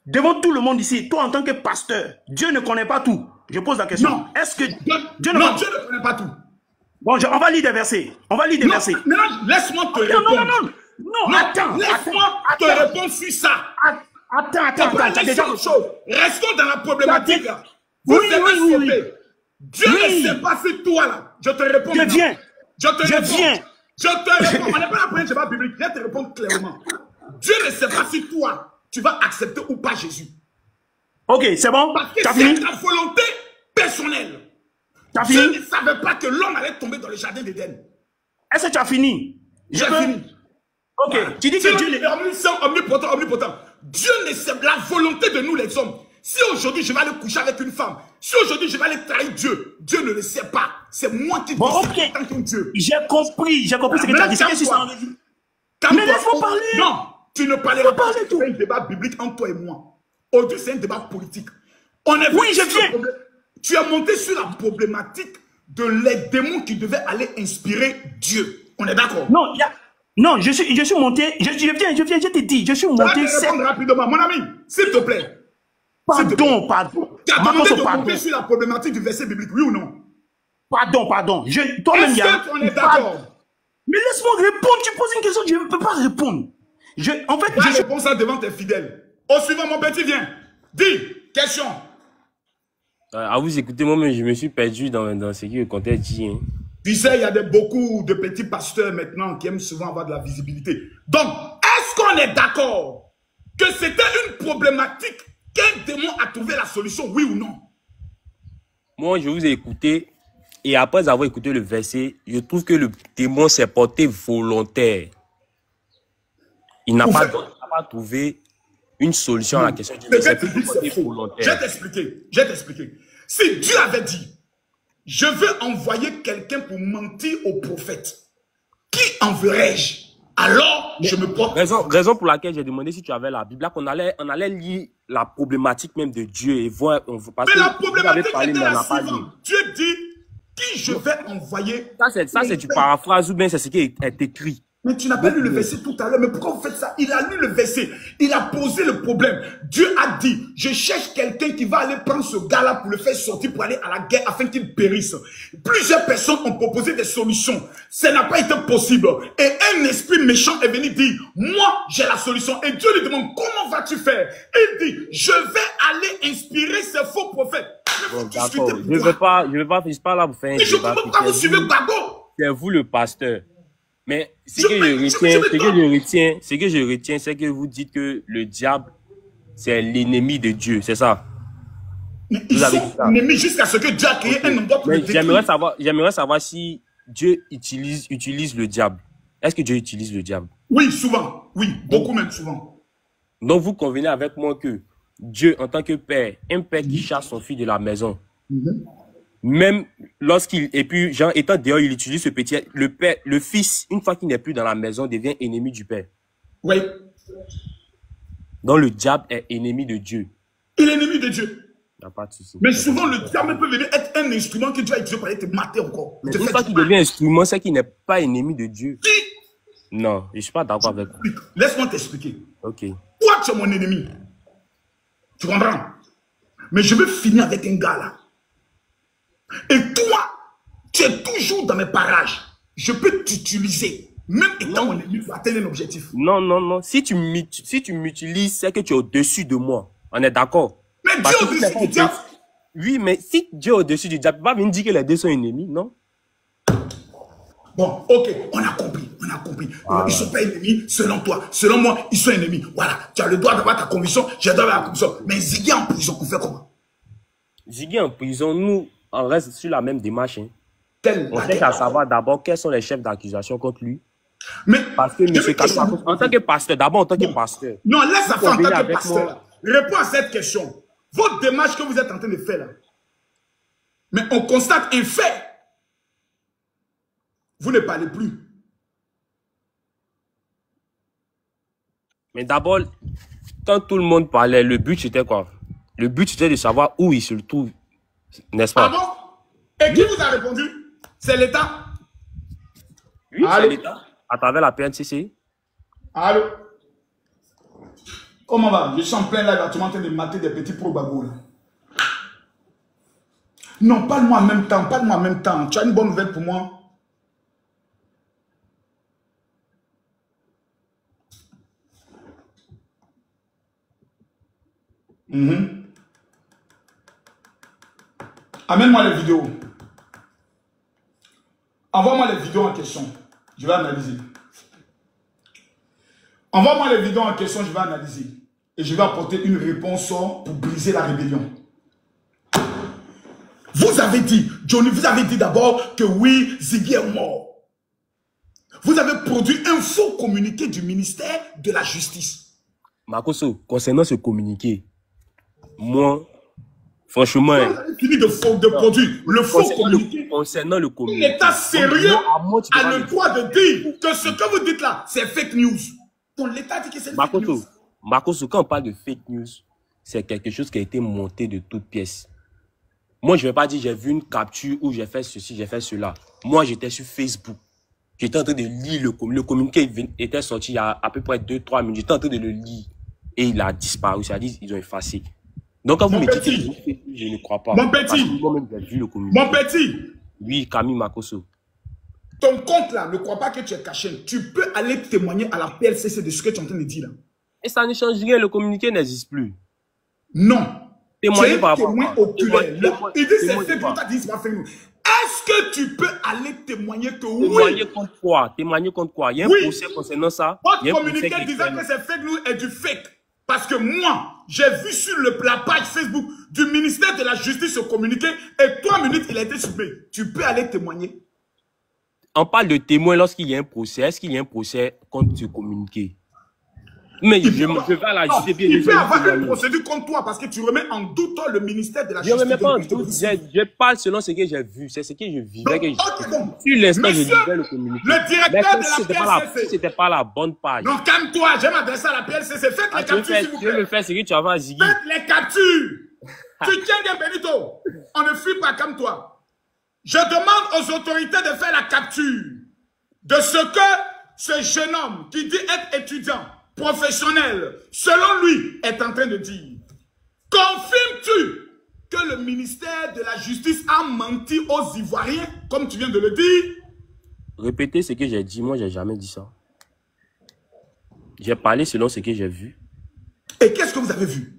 devant tout le monde ici, toi en tant que pasteur, Dieu ne connaît pas tout. Je pose la question. Non. Est-ce que Dieu ne connaît pas tout. Bon, on va lire des versets. On va lire des versets. Maintenant, laisse-moi te répondre. Non, attends. Laisse-moi te répondre sur ça. Attends. Restons dans la problématique. Vous oui. Dieu ne sait pas si toi là. Je te réponds. Je viens. Je te réponds. On n'est pas là pour un débat biblique. Je vais te répondre clairement. Dieu ne sait pas si toi, tu vas accepter ou pas Jésus. Ok, c'est bon. Parce que c'est ta volonté personnelle. Dieu ne savait pas que l'homme allait tomber dans le jardin d'Éden. Est-ce que tu as fini? J'ai fini. Ok, tu dis que Dieu est omnipotent. Dieu ne sait la volonté de nous les hommes. Si aujourd'hui je vais aller coucher avec une femme, si aujourd'hui je vais aller trahir Dieu, Dieu ne le sait pas. C'est moi qui décide en tant que Dieu. J'ai compris ce que tu as dit. Mais laisse-moi parler. Non, tu ne parleras pas. C'est un débat biblique entre toi et moi. Aujourd'hui, c'est un débat politique. Oui, je viens. Tu as monté sur la problématique de les démons qui devaient aller inspirer Dieu. On est d'accord? Non, je suis monté. Je viens, je t'ai dit, je suis monté. Rapidement, mon ami, s'il te plaît. Pardon. Tu as demandé de monter sur la problématique du verset biblique, oui ou non? Pardon. Toi-même, est-ce qu'on est d'accord? Mais laisse-moi répondre. Tu poses une question, je ne peux pas répondre. Je réponds ça devant tes fidèles. Au suivant, mon petit, viens. Dis, question. À vous écouter, moi-même, je me suis perdu dans ce que le compteur dit. Hein. Tu sais, il y a beaucoup de petits pasteurs maintenant qui aiment souvent avoir de la visibilité. Donc, est-ce qu'on est d'accord que c'était une problématique qu'un démon a trouvé la solution, oui ou non? Moi, je vous ai écouté. Et après avoir écouté le verset, je trouve que le démon s'est porté volontaire. Il n'a pas trouvé une solution à la question du verset. Je vais t'expliquer. Si Dieu avait dit, je veux envoyer quelqu'un pour mentir au prophète, qui enverrai-je? Alors, je me porte... Raison pour laquelle j'ai demandé si tu avais la Bible, là qu'on allait lire la problématique même de Dieu et voir... Mais la problématique était la suivante. Dieu dit, qui je vais envoyer? Ça, c'est du paraphrase ou bien c'est ce qui est écrit. Mais tu n'as pas lu le verset tout à l'heure. Mais pourquoi vous faites ça? Il a lu le verset. Il a posé le problème. Dieu a dit, je cherche quelqu'un qui va aller prendre ce gars-là pour le faire sortir pour aller à la guerre afin qu'il périsse. Plusieurs personnes ont proposé des solutions. Ça n'a pas été possible. Et un esprit méchant est venu dire, moi, j'ai la solution. Et Dieu lui demande, comment vas-tu faire? Il dit, je vais aller inspirer ces faux prophètes. Bon, d'accord. Je ne suis pas là pour faire un débat. Mais je ne comprends pas, vous suivez Bago. C'est vous le pasteur. Mais ce que je retiens, c'est que vous dites que le diable, c'est l'ennemi de Dieu, c'est ça? Mais ils sont ennemis jusqu'à ce que Dieu a créé un endroit pour le détruire. J'aimerais savoir si Dieu utilise le diable. Est-ce que Dieu utilise le diable? Oui, souvent. Oui, beaucoup même souvent. Donc vous convenez avec moi que Dieu, en tant que père, un père qui chasse son fils de la maison, même lorsqu'il, et puis, genre, étant dehors, il utilise ce petit, le fils, une fois qu'il n'est plus dans la maison, devient ennemi du père. Oui. Donc, le diable est ennemi de Dieu. Il est ennemi de Dieu. Il n'y a pas de souci. Mais souvent, le diable peut venir être un instrument que Dieu a utilisé pour aller te mater encore. Mais une fois qu'il devient instrument, c'est qu'il n'est pas ennemi de Dieu. Si. Non, je ne suis pas d'accord avec vous. Laisse-moi t'expliquer. Ok. Toi, tu es mon ennemi. Tu comprends? Mais je veux finir avec un gars là. Et toi, tu es toujours dans mes parages. Je peux t'utiliser. Même étant mon ennemi pour atteindre un objectif. Non, non, non. Si tu m'utilises, c'est que tu es au-dessus de moi. On est d'accord? Mais Dieu est au-dessus du diable. Oui, mais si Dieu est au-dessus du diable, tu vas venir dire que les deux sont ennemis, non? Bon, ok, on a compris, on a compris. Voilà. Ils ne sont pas ennemis selon toi. Selon moi, ils sont ennemis. Voilà, tu as le droit d'avoir ta conviction, j'ai le droit d'avoir la conviction. Mais Ziggy en prison, on fait comment? Ziggy en prison, nous, on reste sur la même démarche. Hein. On cherche à savoir d'abord quels sont les chefs d'accusation contre lui. Mais parce que M. Kalou, en tant que pasteur, d'abord en tant que pasteur. Non, laisse ça faire en tant que pasteur. Réponds à cette question. Votre démarche que vous êtes en train de faire là. Mais on constate un fait. Vous ne parlez plus. Mais d'abord, quand tout le monde parlait, le but c'était quoi? Le but c'était de savoir où il se trouve. N'est-ce pas? Ah bon? Et qui vous a répondu? C'est l'État? Oui, c'est l'État. À travers la PNCC. Allô? Comment va? Je suis en plein live, tu es en train de mater des petits pro-bagos là. Non, parle-moi en même temps, parle-moi en même temps. Tu as une bonne nouvelle pour moi? Amène-moi les vidéos. Envoie-moi les vidéos en question. Je vais analyser. Envoie-moi les vidéos en question, je vais analyser. Et je vais apporter une réponse pour briser la rébellion. Vous avez dit, Johnny, vous avez dit d'abord que oui, Ziggy est mort. Vous avez produit un faux communiqué du ministère de la Justice. Makoso, concernant ce communiqué, moi, franchement... Vous avez fini de produire le faux communiqué. Concernant le communiqué. L'État sérieux a le droit de dire que ce que vous dites là, c'est fake news. Donc l'État dit que c'est fake news. Makoso, quand on parle de fake news, c'est quelque chose qui a été monté de toutes pièces. Moi, je ne vais pas dire j'ai vu une capture où j'ai fait ceci, j'ai fait cela. Moi, j'étais sur Facebook. J'étais en train de lire le communiqué. Le communiqué était sorti il y a à peu près 2-3 minutes. J'étais en train de le lire. Et il a disparu. C'est-à-dire qu'ils ont effacé. Donc, quand vous me dites que je ne crois pas. Mon petit. Mon petit. Oui, Camille Makoso. Ton compte là, ne crois pas que tu es caché. Tu peux aller témoigner à la PLCC de ce que tu es en train de dire là. Et ça ne change rien. Le communiqué n'existe plus. Non. Témoigner par rapport à oculaire. Il dit c'est fait pour ta dit c'est pas fait nous. Est-ce que tu peux aller témoigner que oui? Témoigner contre quoi? Témoigner contre quoi? Il y a un procès concernant ça. Votre communiqué disant que c'est fake news et du fake. Parce que moi, j'ai vu sur la page Facebook du ministère de la Justice se communiquer et 3 minutes, il a été supprimé. Tu peux aller témoigner. On parle de témoin lorsqu'il y a un procès. Est-ce qu'il y a un procès quand tu communiques? Mais je vais à la justice. Il peut y avoir une procédure contre toi parce que tu remets en doute le ministère de la Justice. Je ne remets pas en doute. Je parle selon ce que j'ai vu. C'est ce que je vivais. Sur l'instant, je disais le communiqué. Le directeur de la PLCC. Si c'était pas la bonne page. Non, calme-toi. Je vais m'adresser à la PLCC. Faites les captures, s'il vous plaît. Tu veux me faire ce que tu as à Ziggy. Faites les captures. Tu tiens bien, Benito. On ne fuit pas comme toi. Je demande aux autorités de faire la capture de ce que ce jeune homme qui dit être étudiant, professionnel, selon lui, est en train de dire. Confirmes-tu que le ministère de la Justice a menti aux Ivoiriens, comme tu viens de le dire? Répétez ce que j'ai dit. Moi, je n'ai jamais dit ça. J'ai parlé selon ce que j'ai vu. Et qu'est-ce que vous avez vu?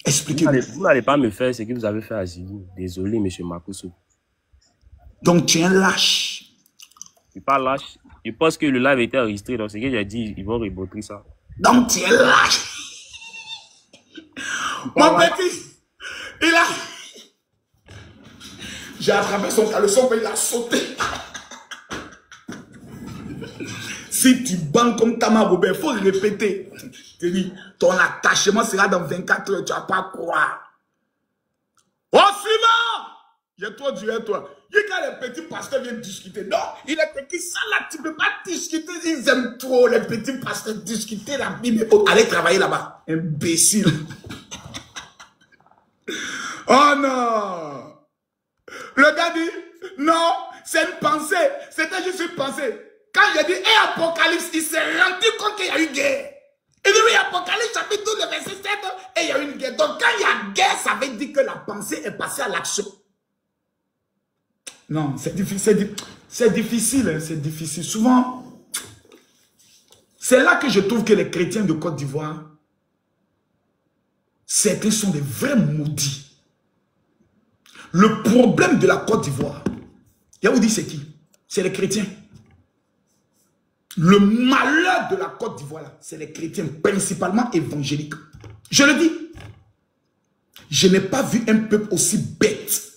Expliquez-moi. Vous n'allez pas me faire ce que vous avez fait à Ziggy. Désolé, M. Makosso. Donc, tu es un lâche. Je ne suis pas lâche. Je pense que le live était enregistré. Donc, ce que j'ai dit, ils vont reboter ça. Donc, tu es lâche. Mon petit, il a... J'ai attrapé son caleçon, il a sauté. Si tu bandes comme Tama Robert, il faut répéter. Je te dis, ton attachement sera dans 24 heures, tu ne vas pas croire. Au suivant! Il y a trop dur, toi. Et quand les petits pasteurs viennent discuter, non, il est petit, ça là, tu ne peux pas discuter. Ils aiment trop les petits pasteurs discuter la Bible. Allez travailler là-bas. Imbécile. Oh non. Le gars dit, non, c'est une pensée. C'était juste une pensée. Quand j'ai dit, et Apocalypse, il s'est rendu compte qu'il y a eu guerre. Il dit, oui, Apocalypse, chapitre 12, le verset 7, et il y a eu une guerre. Donc, quand il y a guerre, ça veut dire que la pensée est passée à l'action. Non, c'est difficile, c'est difficile. Souvent, c'est là que je trouve que les chrétiens de Côte d'Ivoire, certains sont des vrais maudits. Le problème de la Côte d'Ivoire, je vous dis c'est qui? C'est les chrétiens. Le malheur de la Côte d'Ivoire, c'est les chrétiens, principalement évangéliques. Je le dis, je n'ai pas vu un peuple aussi bête,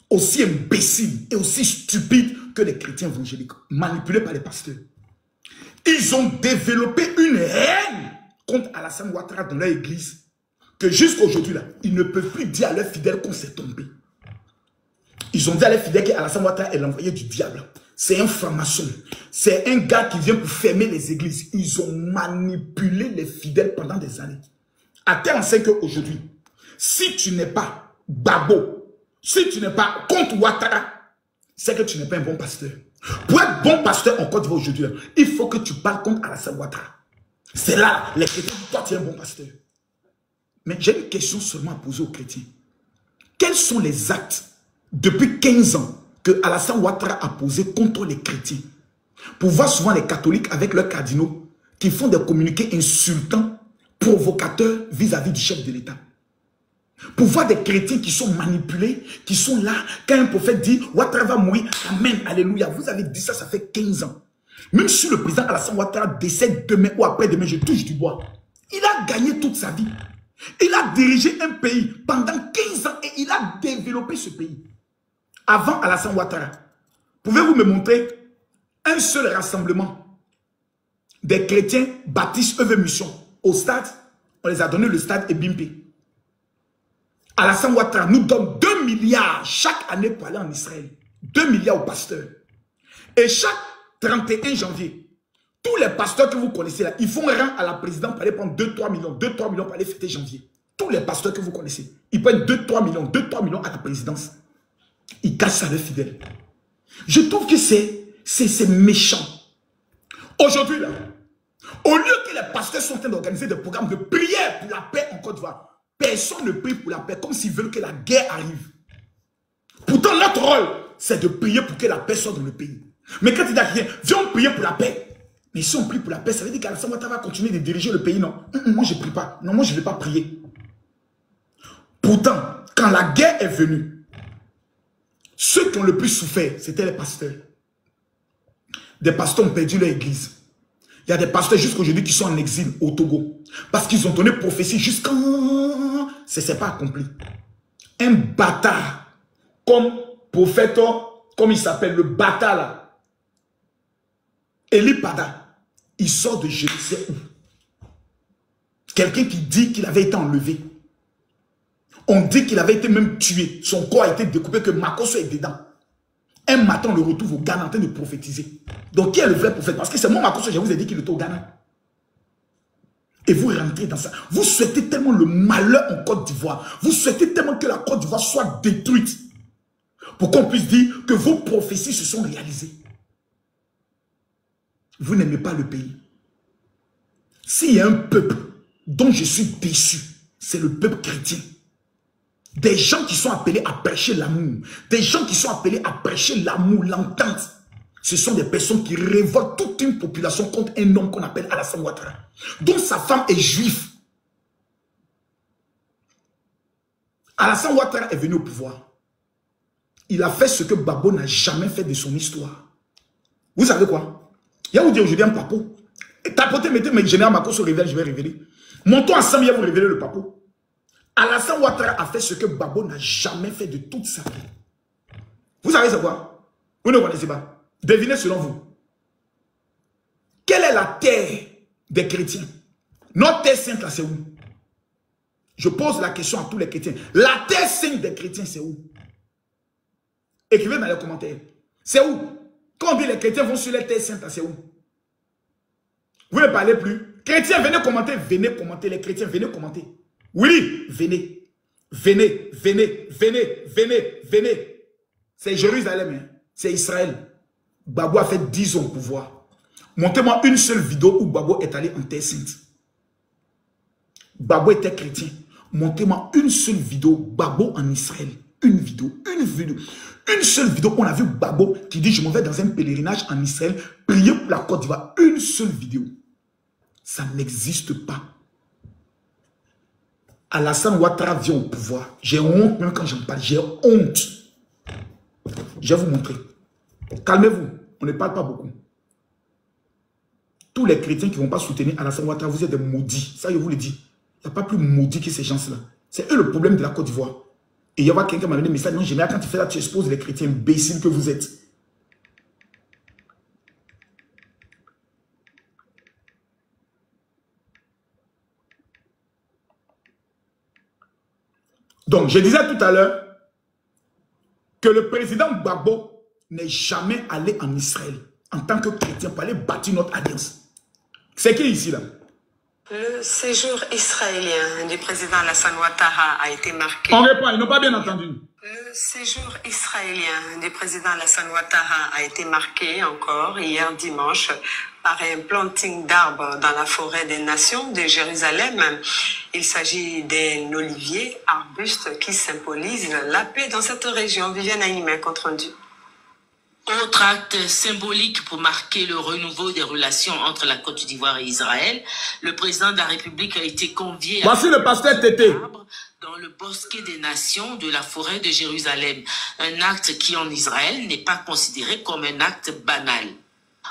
aussi imbécile et aussi stupide que les chrétiens évangéliques, manipulés par les pasteurs. Ils ont développé une haine contre Alassane Ouattara dans leur église, que jusqu'à aujourd'hui, ils ne peuvent plus dire à leurs fidèles qu'on s'est tombé. Ils ont dit à leurs fidèles qu'Alassane Ouattara est l'envoyé du diable. C'est un franc-maçon. C'est un gars qui vient pour fermer les églises. Ils ont manipulé les fidèles pendant des années. À tel enseigne qu'aujourd'hui, si tu n'es pas babo, si tu n'es pas contre Ouattara, c'est que tu n'es pas un bon pasteur. Pour être bon pasteur en Côte d'Ivoire aujourd'hui, il faut que tu parles contre Alassane Ouattara. C'est là, les chrétiens disent, toi tu es un bon pasteur. Mais j'ai une question seulement à poser aux chrétiens. Quels sont les actes depuis 15 ans que Alassane Ouattara a posé contre les chrétiens? Pour voir souvent les catholiques avec leurs cardinaux qui font des communiqués insultants, provocateurs vis-à-vis du chef de l'État. Pour voir des chrétiens qui sont manipulés, qui sont là, quand un prophète dit Ouattara va mourir, amen, alléluia. Vous avez dit ça, ça fait 15 ans. Même si le président Alassane Ouattara décède demain ou après-demain, je touche du bois. Il a gagné toute sa vie. Il a dirigé un pays pendant 15 ans et il a développé ce pays. Avant Alassane Ouattara, pouvez-vous me montrer un seul rassemblement des chrétiens baptistes EV Mission au stade? On les a donné le stade Ebimpe. Alassane Ouattara nous donne 2 milliards chaque année pour aller en Israël. 2 milliards aux pasteurs. Et chaque 31 janvier, tous les pasteurs que vous connaissez là, ils font rang à la présidente pour aller prendre 2-3 millions. 2-3 millions pour aller fêter janvier. Tous les pasteurs que vous connaissez, ils prennent 2-3 millions. 2-3 millions à la présidence. Ils cassent ça à leurs fidèles. Je trouve que c'est méchant. Aujourd'hui là, au lieu que les pasteurs sont en train d'organiser des programmes de prière pour la paix en Côte d'Ivoire, personne ne prie pour la paix, comme s'ils veulent que la guerre arrive. Pourtant, notre rôle, c'est de prier pour que la paix soit dans le pays. Mais quand il dit à quelqu'un, viens prier pour la paix. Mais si on prie pour la paix, ça veut dire qu'Alassane Ouattara va continuer de diriger le pays, non? Moi, je ne prie pas. Non, moi, je ne vais pas prier. Pourtant, quand la guerre est venue, ceux qui ont le plus souffert, c'était les pasteurs. Des pasteurs ont perdu leur église. Il y a des pasteurs jusqu'aujourd'hui qui sont en exil au Togo. Parce qu'ils ont donné prophétie jusqu'à... Ce n'est pas accompli. Un bâtard comme prophète, comme il s'appelle, le bâtard là. Eli Pada, il sort de je ne sais où. Quelqu'un qui dit qu'il avait été enlevé. On dit qu'il avait été même tué. Son corps a été découpé, que Makosso est dedans. Un matin, on le retrouve au Ghana en train de prophétiser. Donc, qui est le vrai prophète? Parce que c'est moi, Makosso, je vous ai dit qu'il était au Ghana. Et vous rentrez dans ça. Vous souhaitez tellement le malheur en Côte d'Ivoire. Vous souhaitez tellement que la Côte d'Ivoire soit détruite. Pour qu'on puisse dire que vos prophéties se sont réalisées. Vous n'aimez pas le pays. S'il y a un peuple dont je suis déçu, c'est le peuple chrétien. Des gens qui sont appelés à prêcher l'amour. Des gens qui sont appelés à prêcher l'amour, l'entente. Ce sont des personnes qui révoltent toute une population contre un homme qu'on appelle Alassane Ouattara. Dont sa femme est juive. Alassane Ouattara est venu au pouvoir. Il a fait ce que Babo n'a jamais fait de son histoire. Vous savez quoi? Il y a vous dire aujourd'hui un papo. Tapotez, mettez mes généraux Makosso révèle, je vais révéler. Montons ensemble, il va vous révéler le papo. Alassane Ouattara a fait ce que Babo n'a jamais fait de toute sa vie. Vous savez c'est quoi? Vous ne connaissez pas. Devinez selon vous. Quelle est la terre des chrétiens? Notre terre sainte là, c'est où? Je pose la question à tous les chrétiens. La terre sainte des chrétiens, c'est où? Écrivez dans les commentaires. C'est où? Quand on dit les chrétiens vont sur les terres saintes là, c'est où? Vous ne parlez plus. Chrétiens, venez commenter. Venez commenter. Les chrétiens, venez commenter. Oui, venez. Venez, venez, venez, venez, venez. C'est Jérusalem, hein. C'est Israël. Babo a fait 10 ans au pouvoir. Montrez-moi une seule vidéo où Babo est allé en terre sainte. Babo était chrétien. Montrez-moi une seule vidéo, Babo en Israël. Une vidéo, une vidéo. Une seule vidéo, on a vu Babo qui dit je m'en vais dans un pèlerinage en Israël, prier pour la Côte d'Ivoire. Une seule vidéo. Ça n'existe pas. Alassane Ouattara vient au pouvoir. J'ai honte même quand j'en parle. J'ai honte. Je vais vous montrer. Calmez-vous. On ne parle pas beaucoup. Tous les chrétiens qui ne vont pas soutenir Alassane Ouattara, vous êtes des maudits. Ça, je vous le dis. Il n'y a pas plus maudit que ces gens-là. C'est eux le problème de la Côte d'Ivoire. Et il y a quelqu'un qui m'a donné un message. Non, j'aime bien quand tu fais là, tu exposes les chrétiens imbéciles que vous êtes. Donc, je disais tout à l'heure que le président Babo n'est jamais allé en Israël en tant que chrétien pour aller bâtir notre alliance. C'est qui ici là? Le séjour israélien du président Alassane Ouattara a été marqué. On répond, ils n'ont pas bien entendu. Le séjour israélien du président Alassane Ouattara a été marqué encore hier dimanche par un planting d'arbres dans la forêt des Nations de Jérusalem. Il s'agit d'un olivier, arbuste qui symbolise la paix dans cette région. Viviane Aïmé, compte rendu. Autre acte symbolique pour marquer le renouveau des relations entre la Côte d'Ivoire et Israël, le président de la République a été convié Voici le pasteur Tété dans le bosquet des Nations de la forêt de Jérusalem. Un acte qui en Israël n'est pas considéré comme un acte banal.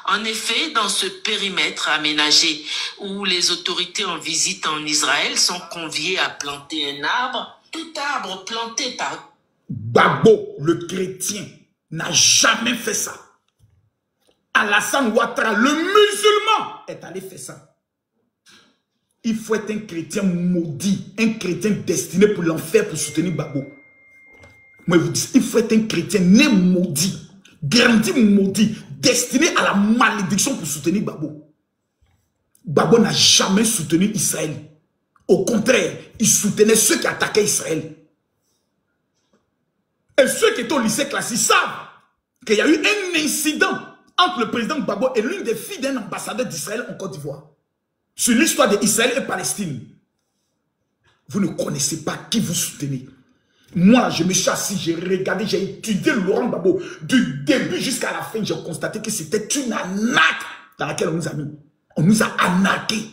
En effet, dans ce périmètre aménagé où les autorités en visite en Israël sont conviées à planter un arbre, tout arbre planté par Babo, le chrétien, n'a jamais fait ça. Alassane Ouattara, le musulman, est allé faire ça. Il faut être un chrétien maudit, un chrétien destiné pour l'enfer pour soutenir Babo. Moi, je vous dis, il faut être un chrétien né maudit, grandi maudit, destiné à la malédiction pour soutenir Babo. Babo n'a jamais soutenu Israël. Au contraire, il soutenait ceux qui attaquaient Israël. Et ceux qui étaient au lycée classique savent qu'il y a eu un incident entre le président Babo et l'une des filles d'un ambassadeur d'Israël en Côte d'Ivoire. Sur l'histoire d'Israël et Palestine. Vous ne connaissez pas qui vous soutenez. Moi, je me suis assis, j'ai regardé, j'ai étudié Laurent Gbagbo. Du début jusqu'à la fin, j'ai constaté que c'était une arnaque dans laquelle on nous a mis. On nous a arnaqués.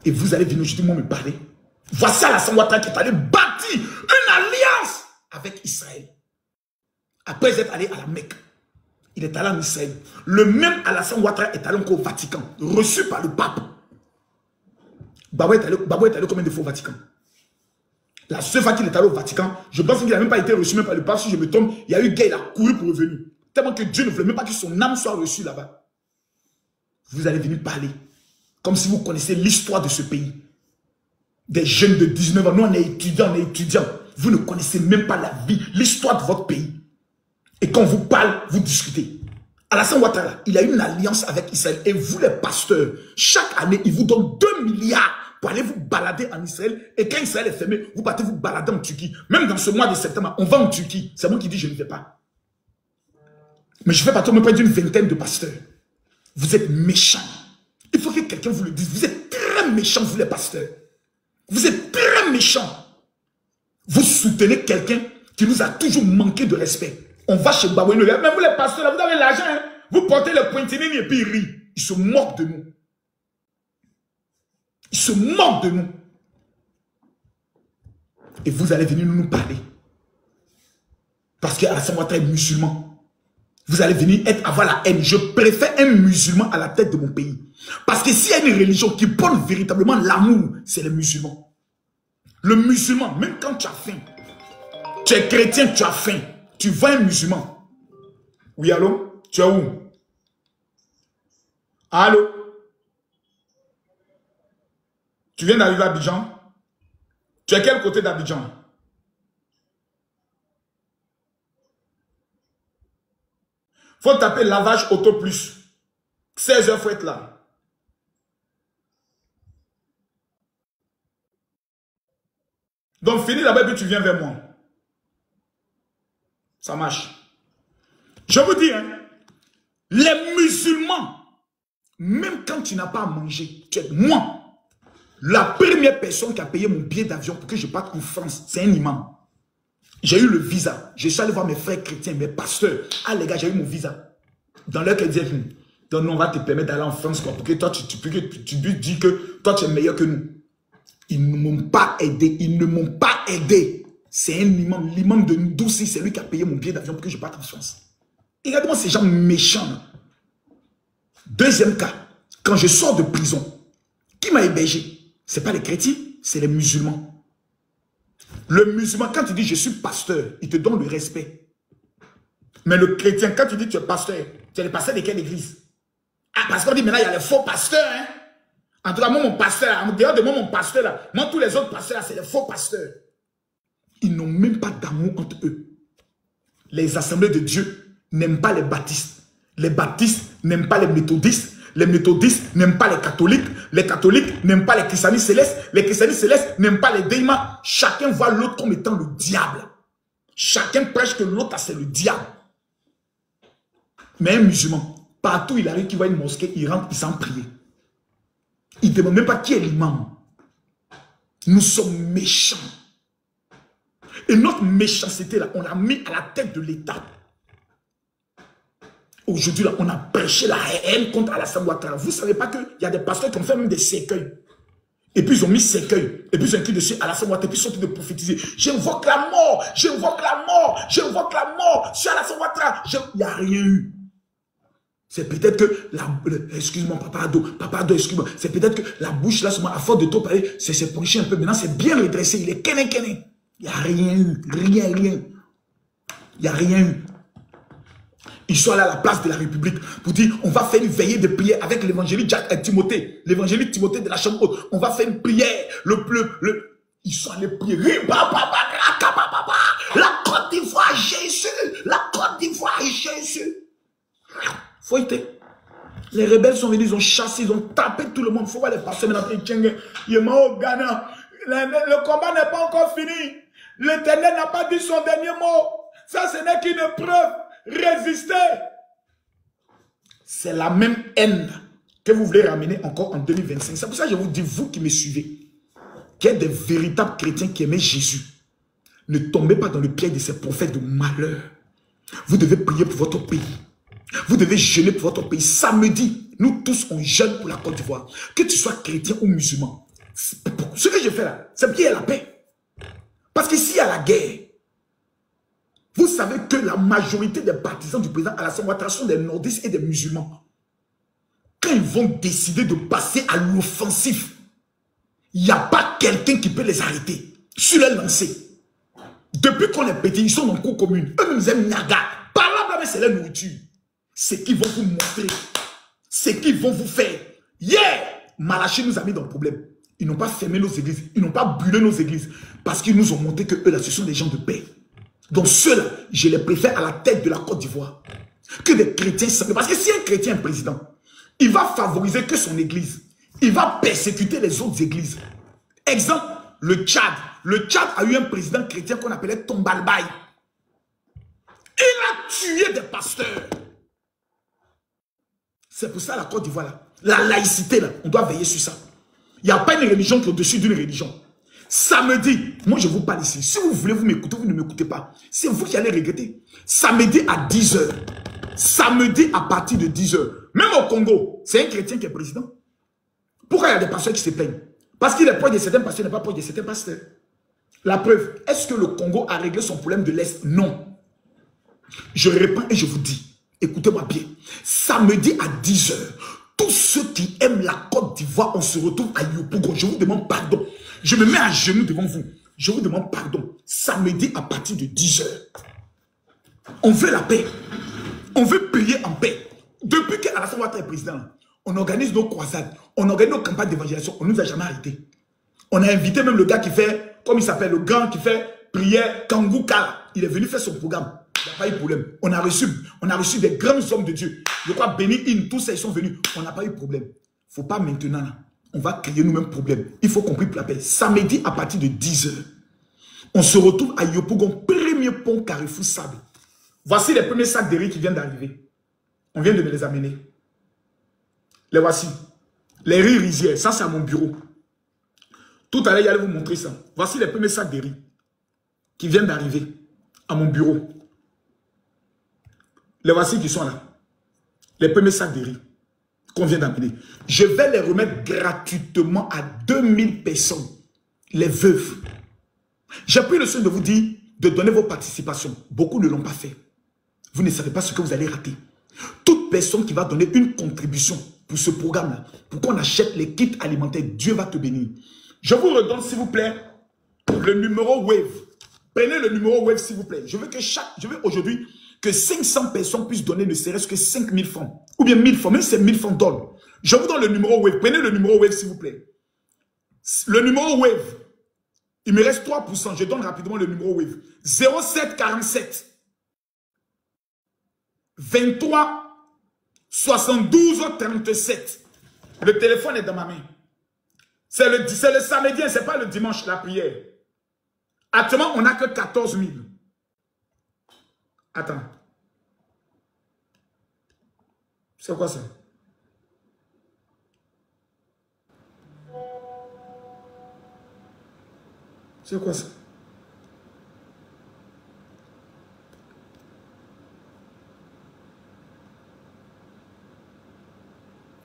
Et vous allez venir aujourd'hui me parler. Voici Alassane Ouattara qui est allé bâtir une alliance avec Israël. Après être allé à la Mecque. Il est allé en Israël. Le même Alassane Ouattara est allé encore au Vatican, reçu par le pape. Babo est allé combien de fois au Vatican? La seule fois qu'il est allé au Vatican, je pense qu'il n'a même pas été reçu même par le pape. Si je me trompe, il y a eu guerre, il a couru pour revenir. Tellement que Dieu ne voulait même pas que son âme soit reçue là-bas. Vous allez venir parler. Comme si vous connaissez l'histoire de ce pays. Des jeunes de 19 ans, nous on est étudiants, Vous ne connaissez même pas la vie, l'histoire de votre pays. Et quand on vous parle, vous discutez. Alassane Ouattara, il a une alliance avec Israël. Et vous les pasteurs, chaque année, il vous donne 2 milliards pour aller vous balader en Israël. Et quand Israël est fermé, vous partez vous balader en Turquie. Même dans ce mois de septembre, on va en Turquie. C'est moi qui dis je ne vais pas. Mais je fais partie même pas d'une vingtaine de pasteurs. Vous êtes méchants. Il faut que quelqu'un vous le dise. Vous êtes très méchants, vous les pasteurs. Vous êtes très méchants. Vous soutenez quelqu'un qui nous a toujours manqué de respect. On va chez Babouine. Mais vous les pasteurs, là, vous avez l'argent. Hein? Vous portez le pointinine et puis ils rient. Ils se moquent de nous. Ils se moquent de nous. Et vous allez venir nous parler. Parce qu'Alassane Ouattara est musulman. Vous allez venir avoir la haine. Je préfère un musulman à la tête de mon pays. Parce que s'il y a une religion qui prône véritablement l'amour, c'est les musulmans. Le musulman, même quand tu as faim, tu es chrétien, tu as faim, tu vois un musulman. Oui, allô? Tu es où? Allô? Tu viens d'arriver à Abidjan? Tu es à quel côté d'Abidjan? Faut taper lavage auto plus. 16 heures, faut être là. Donc, finis là-bas et puis tu viens vers moi. Ça marche. Je vous dis, hein, les musulmans, même quand tu n'as pas à manger, tu es moi. La première personne qui a payé mon billet d'avion pour que je parte en France, c'est un imam. J'ai eu le visa. Je suis allé voir mes frères chrétiens, mes pasteurs. Ah les gars, j'ai eu mon visa. Dans leur cas, ils disaient, donc nous, on va te permettre d'aller en France, quoi, pour que toi, tu dis que toi, tu es meilleur que nous. Ils ne m'ont pas aidé. Ils ne m'ont pas aidé. C'est un imam. L'imam de Ndoussi, c'est lui qui a payé mon billet d'avion pour que je parte en France. Regardez-moi ces gens méchants. Deuxième cas, quand je sors de prison, qui m'a hébergé? Ce n'est pas les chrétiens, c'est les musulmans. Le musulman, quand tu dis je suis pasteur, il te donne le respect. Mais le chrétien, quand tu dis tu es pasteur, tu es le pasteur de quelle église? Ah, parce qu'on dit maintenant il y a les faux pasteurs. Hein? En tout cas, moi, mon pasteur, en dehors de moi, mon pasteur, là, moi, tous les autres pasteurs, c'est les faux pasteurs. Ils n'ont même pas d'amour entre eux. Les assemblées de Dieu n'aiment pas les baptistes. Les baptistes n'aiment pas les méthodistes. Les méthodistes n'aiment pas les catholiques n'aiment pas les christianistes célestes, les christianistes célestes n'aiment pas les déimas. Chacun voit l'autre comme étant le diable. Chacun prêche que l'autre, c'est le diable. Mais un musulman, partout il arrive, qu'il voit une mosquée, il rentre, il s'en prie. Il ne demande même pas qui est l'imam. Nous sommes méchants. Et notre méchanceté, là, on l'a mis à la tête de l'État. Aujourd'hui, là, on a prêché la haine contre Alassane Ouattara. Vous ne savez pas qu'il y a des pasteurs qui ont fait même des cercueils. Et puis, ils ont mis cercueil. Et puis, ils ont écrit dessus Alassane Ouattara. Et puis, ils sont en train de prophétiser. J'invoque la mort. J'invoque la mort. J'invoque la mort. Sur Alassane Ouattara. Il n'y a rien eu. C'est peut-être que excuse-moi, Papa Ado, excuse-moi. C'est peut-être que la bouche, là, à force de trop parler, c'est penché un peu. Maintenant, c'est bien redressé. Il est kéné. Il n'y a rien eu. Rien. Il n'y a rien eu. Ils sont allés à la place de la République pour dire on va faire une veillée de prière avec l'évangélique Timothée. L'évangélique Timothée de la chambre haute. On va faire une prière. Ils sont allés prier. La Côte d'Ivoire, Jésus. La Côte d'Ivoire, Jésus. Faut éviter. Les rebelles sont venus, ils ont chassé, ils ont tapé tout le monde. Il faut voir les personnes maintenant. Il est mort au Ghana. Le combat n'est pas encore fini. L'Éternel n'a pas dit son dernier mot. Ça, ce n'est qu'une preuve. Résister. C'est la même haine que vous voulez ramener encore en 2025. C'est pour ça que je vous dis, vous qui me suivez, qui êtes des véritables chrétiens qui aimaient Jésus, ne tombez pas dans le piège de ces prophètes de malheur. Vous devez prier pour votre pays. Vous devez jeûner pour votre pays. Samedi, nous tous on jeûne pour la Côte d'Ivoire. Que tu sois chrétien ou musulman. Ce que je fais là, c'est qu'il y a la paix. Parce que s'il y a la guerre, Vous savez que la majorité des partisans du président Alassane Ouattara sont des nordistes et des musulmans. Quand ils vont décider de passer à l'offensif, il n'y a pas quelqu'un qui peut les arrêter. Sur les lancers. Depuis qu'on est pété, ils sont dans le cours commune. Eux-mêmes, ils aiment Naga. Par là, c'est la nourriture. C'est qu'ils vont vous montrer. C'est qu'ils vont vous faire. Malachi nous a mis dans le problème. Ils n'ont pas fermé nos églises. Ils n'ont pas brûlé nos églises. Parce qu'ils nous ont montré que eux là, ce sont des gens de paix. Donc ceux-là, je les préfère à la tête de la Côte d'Ivoire. Que des chrétiens simples. Parce que si un chrétien est président, il va favoriser que son église. Il va persécuter les autres églises. Exemple, le Tchad. Le Tchad a eu un président chrétien qu'on appelait Tombalbaye. Il a tué des pasteurs. C'est pour ça la Côte d'Ivoire, là, la laïcité, là, on doit veiller sur ça. Il n'y a pas une religion qui est au-dessus d'une religion. Samedi, moi je vous parle ici. Si vous voulez vous m'écouter, vous ne m'écoutez pas. C'est vous qui allez regretter. Samedi à 10 h. Samedi à partir de 10 h. Même au Congo, c'est un chrétien qui est président. Pourquoi il y a des pasteurs qui se plaignent? Parce qu'il est proche de certains pasteurs, il n'est pas proche de certains pasteurs. La preuve, est-ce que le Congo a réglé son problème de l'Est? Non. Je réponds et je vous dis, écoutez-moi bien. Samedi à 10 h, tous ceux qui aiment la Côte d'Ivoire, on se retrouve à Yopougon. Je vous demande pardon. Je me mets à genoux devant vous. Je vous demande pardon. Samedi à partir de 10 h. On veut la paix. On veut prier en paix. Depuis qu'Alassane Ouattara est président, on organise nos croisades. On organise nos campagnes d'évangélisation. On ne nous a jamais arrêtés. On a invité même le gars qui fait, comme il s'appelle, le grand qui fait prière, Kangou Kala. Il est venu faire son programme. Il n'y a pas eu de problème. On a reçu des grands hommes de Dieu. Je crois Béni In, tous ça, ils sont venus. On n'a pas eu de problème. Il ne faut pas maintenant, là, on va créer nous-mêmes problème. Il faut qu'on prie pour la paix. Samedi, à partir de 10 h, on se retrouve à Yopougon, premier pont Carrefour Sable. Voici les premiers sacs de riz qui viennent d'arriver. On vient de me les amener. Les voici. Les riz rizières. Ça, c'est à mon bureau. Tout à l'heure, j'allais vous montrer ça. Voici les premiers sacs de riz qui viennent d'arriver à mon bureau. Les voici qui sont là. Les premiers sacs de riz qu'on vient d'amener. Je vais les remettre gratuitement à 2000 personnes. Les veuves. J'ai pris le soin de vous dire de donner vos participations. Beaucoup ne l'ont pas fait. Vous ne savez pas ce que vous allez rater. Toute personne qui va donner une contribution pour ce programme-là, pour qu'on achète les kits alimentaires, Dieu va te bénir. Je vous redonne, s'il vous plaît, le numéro Wave. Prenez le numéro Wave, s'il vous plaît. Je veux aujourd'hui que 500 personnes puissent donner ne serait-ce que 5000 francs. Ou bien 1000 francs. Même si c'est 1000 francs, donne. Je vous donne le numéro Wave. Prenez le numéro Wave, s'il vous plaît. Le numéro Wave. Il me reste 3%. Je donne rapidement le numéro Wave. 07 47 23 72 37. Le téléphone est dans ma main. C'est le samedi, ce n'est pas le dimanche, la prière. Actuellement, on n'a que 14 000. Attends. C'est quoi ça? C'est quoi ça?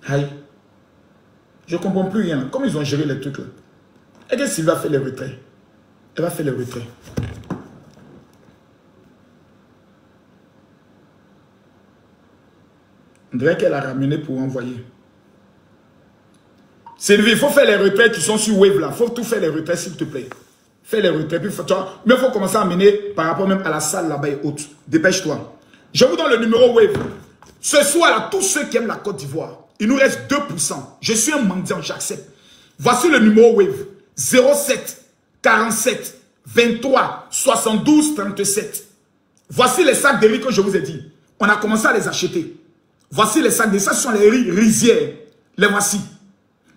Aïe. Je ne comprends plus rien. Comment ils ont géré les trucs là? Et qu'est-ce qu'il va faire les retraits? Elle va faire les retraits. On dirait qu'elle a ramené pour envoyer. Sylvie, il faut faire les retraits qui sont sur Wave là. Il faut tout faire les retraits s'il te plaît. Fais les retraits. Mais il faut commencer à amener par rapport même à la salle là-bas et autres. Dépêche-toi. Je vous donne le numéro Wave. Ce soir là, tous ceux qui aiment la Côte d'Ivoire, il nous reste 2%. Je suis un mendiant, j'accepte. Voici le numéro Wave. 07 47 23 72 37. Voici les sacs de riz que je vous ai dit. On a commencé à les acheter. Voici les sacs de riz. Ça, ce sont les riz rizières. Les voici.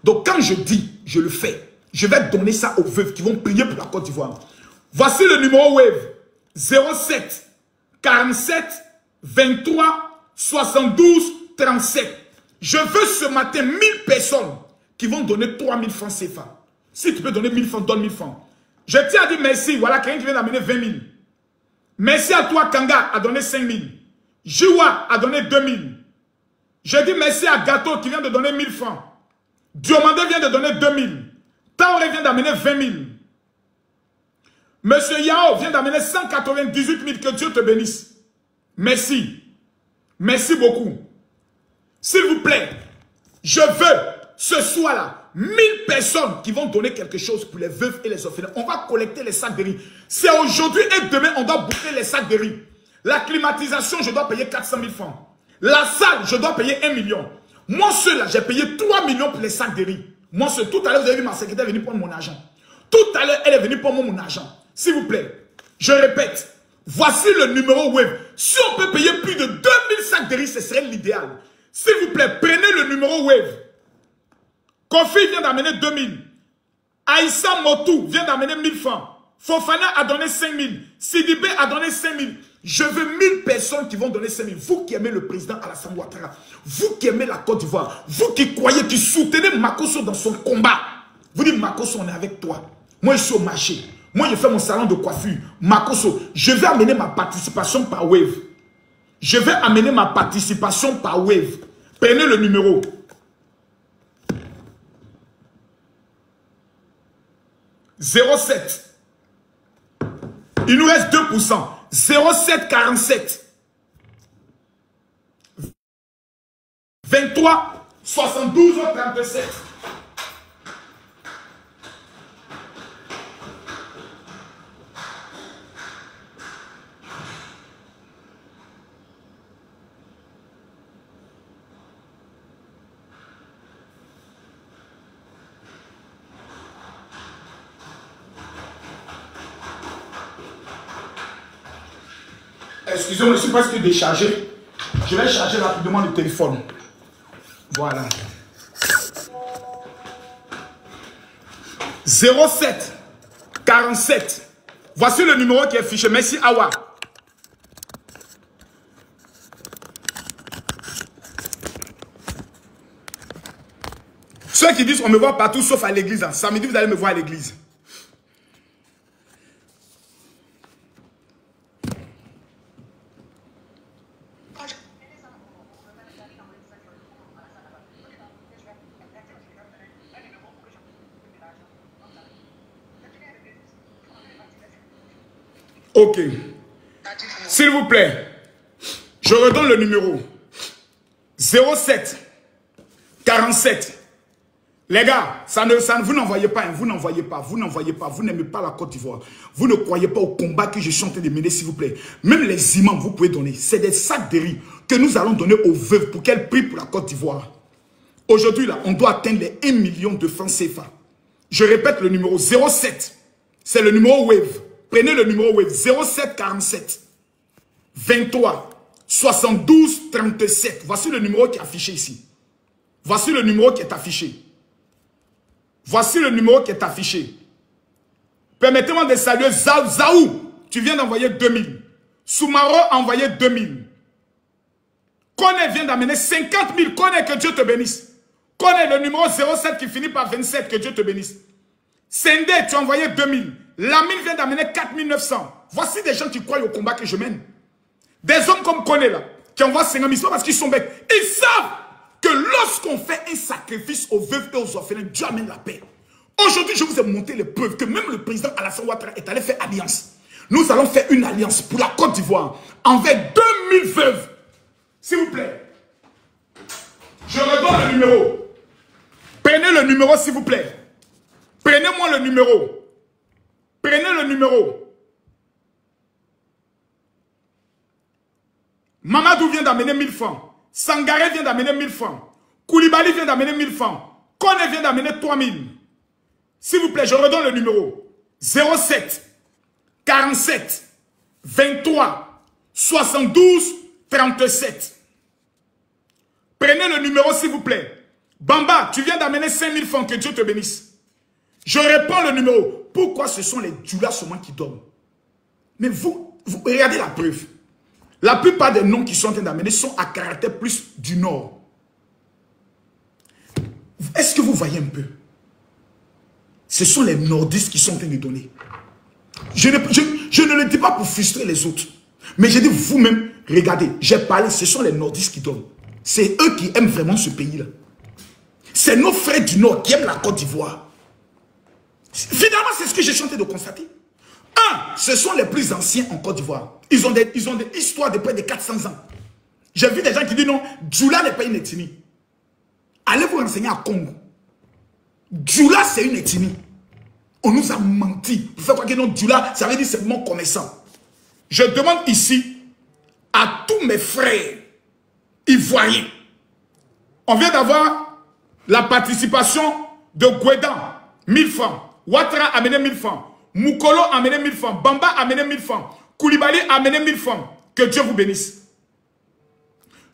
Donc quand je dis, je le fais. Je vais donner ça aux veuves qui vont prier pour la Côte d'Ivoire. Voici le numéro Wave. 07 47 23 72 37. Je veux ce matin 1000 personnes qui vont donner 3000 francs CFA. Si tu peux donner 1000 francs, donne 1000 francs. Je tiens à dire merci. Voilà, quelqu'un qui vient d'amener 20 000. Merci à toi, Kanga, a donné 5 000. Jiwa a donné 2 000. Je dis merci à Gâteau qui vient de donner 1000 francs. Diomandé vient de donner 2 000. Taoré vient d'amener 20 000. Monsieur Yao vient d'amener 198 000. Que Dieu te bénisse. Merci. Merci beaucoup. S'il vous plaît, je veux ce soir-là 1000 personnes qui vont donner quelque chose pour les veuves et les orphelins. On va collecter les sacs de riz. C'est aujourd'hui et demain, on doit boucler les sacs de riz. La climatisation, je dois payer 400 000 francs. La salle, je dois payer 1 million. Moi, ceux-là, j'ai payé 3 millions pour les sacs de riz. Moi, tout à l'heure, vous avez vu ma secrétaire venir prendre mon argent. Tout à l'heure, elle est venue prendre mon argent. S'il vous plaît, je répète, voici le numéro Wave. Si on peut payer plus de 2000 sacs de riz, ce serait l'idéal. S'il vous plaît, prenez le numéro Wave. Kofi vient d'amener 2000. Aïssa Motou vient d'amener 1000 francs. Fofana a donné 5000. Sidibé a donné 5000. Je veux 1000 personnes qui vont donner 5000. Vous qui aimez le président Alassane Ouattara, vous qui aimez la Côte d'Ivoire, vous qui croyez, qui soutenez Makosso dans son combat. Vous dites Makosso, on est avec toi. Moi, je suis au marché. Moi, je fais mon salon de coiffure. Makosso, je vais amener ma participation par Wave. Je vais amener ma participation par Wave. Prenez le numéro. « 07. Il nous reste 2%. 0747. 23 72 37. Excusez-moi, je suis presque déchargé. Je vais charger rapidement le téléphone. Voilà. 07 47. Voici le numéro qui est affiché. Merci Awa. Ceux qui disent on me voit partout sauf à l'église. Samedi, vous allez me voir à l'église. Ok. S'il vous plaît, je redonne le numéro. 07 47. Les gars, vous n'envoyez pas, hein, vous n'envoyez pas, vous n'envoyez pas, vous n'aimez pas la Côte d'Ivoire. Vous ne croyez pas au combat que je suis en train de mener, s'il vous plaît. Même les imams, vous pouvez donner. C'est des sacs de riz que nous allons donner aux veuves pour qu'elles prient pour la Côte d'Ivoire. Aujourd'hui, là, on doit atteindre les 1 million de francs CFA. Je répète le numéro 07. C'est le numéro Wave. Prenez le numéro Wave 07 47 23 72 37. Voici le numéro qui est affiché ici. Voici le numéro qui est affiché. Voici le numéro qui est affiché. Permettez-moi de saluer Zaou. Tu viens d'envoyer 2000. Soumaro a envoyé 2000. Kone vient d'amener 50 000. Kone, que Dieu te bénisse. Kone, le numéro 07 qui finit par 27. Que Dieu te bénisse. Sende, tu as envoyé 2000. Lamine vient d'amener 4900. Voici des gens qui croient au combat que je mène. Des hommes comme Kone là, qui envoient 50 000 parce qu'ils sont bêtes. Ils savent que lorsqu'on fait un sacrifice aux veuves et aux orphelins, Dieu amène la paix. Aujourd'hui, je vous ai montré les preuves que même le président Alassane Ouattara est allé faire alliance. Nous allons faire une alliance pour la Côte d'Ivoire envers 2000 veuves. S'il vous plaît. Je redonne le numéro. Prenez le numéro, s'il vous plaît. Prenez-moi le numéro. Prenez le numéro. Mamadou vient d'amener 1000 francs. Sangaré vient d'amener 1000 francs. Koulibaly vient d'amener 1000 francs. Kone vient d'amener 3000. S'il vous plaît, je redonne le numéro. 07 47 23 72 37. Prenez le numéro, s'il vous plaît. Bamba, tu viens d'amener 5000 francs. Que Dieu te bénisse. Je réponds le numéro. Pourquoi ce sont les Djoulas seulement qui dorment? Mais vous regardez la preuve. La plupart des noms qui sont en train d'amener sont à caractère plus du Nord. Est-ce que vous voyez un peu? Ce sont les nordistes qui sont en train de donner. Je ne le dis pas pour frustrer les autres. Mais je dis vous-même, regardez, j'ai parlé, ce sont les nordistes qui donnent. C'est eux qui aiment vraiment ce pays-là. C'est nos frères du Nord qui aiment la Côte d'Ivoire. Finalement, c'est ce que j'ai chanté de constater. Un, ce sont les plus anciens en Côte d'Ivoire. Ils ont des histoires de près de 400 ans. J'ai vu des gens qui disent non, Djoula n'est pas une ethnie. Allez vous renseigner à Congo. Djoula, c'est une ethnie. On nous a menti. Pour faire croire que non, Djoula, ça veut dire simplement commerçant. Je demande ici à tous mes frères ivoiriens. On vient d'avoir la participation de Gouédan, 1000 francs. Ouattara a amené 1000 francs. Moukolo a amené 1000 francs. Bamba a amené 1000 francs. Koulibaly a amené 1000 francs. Que Dieu vous bénisse.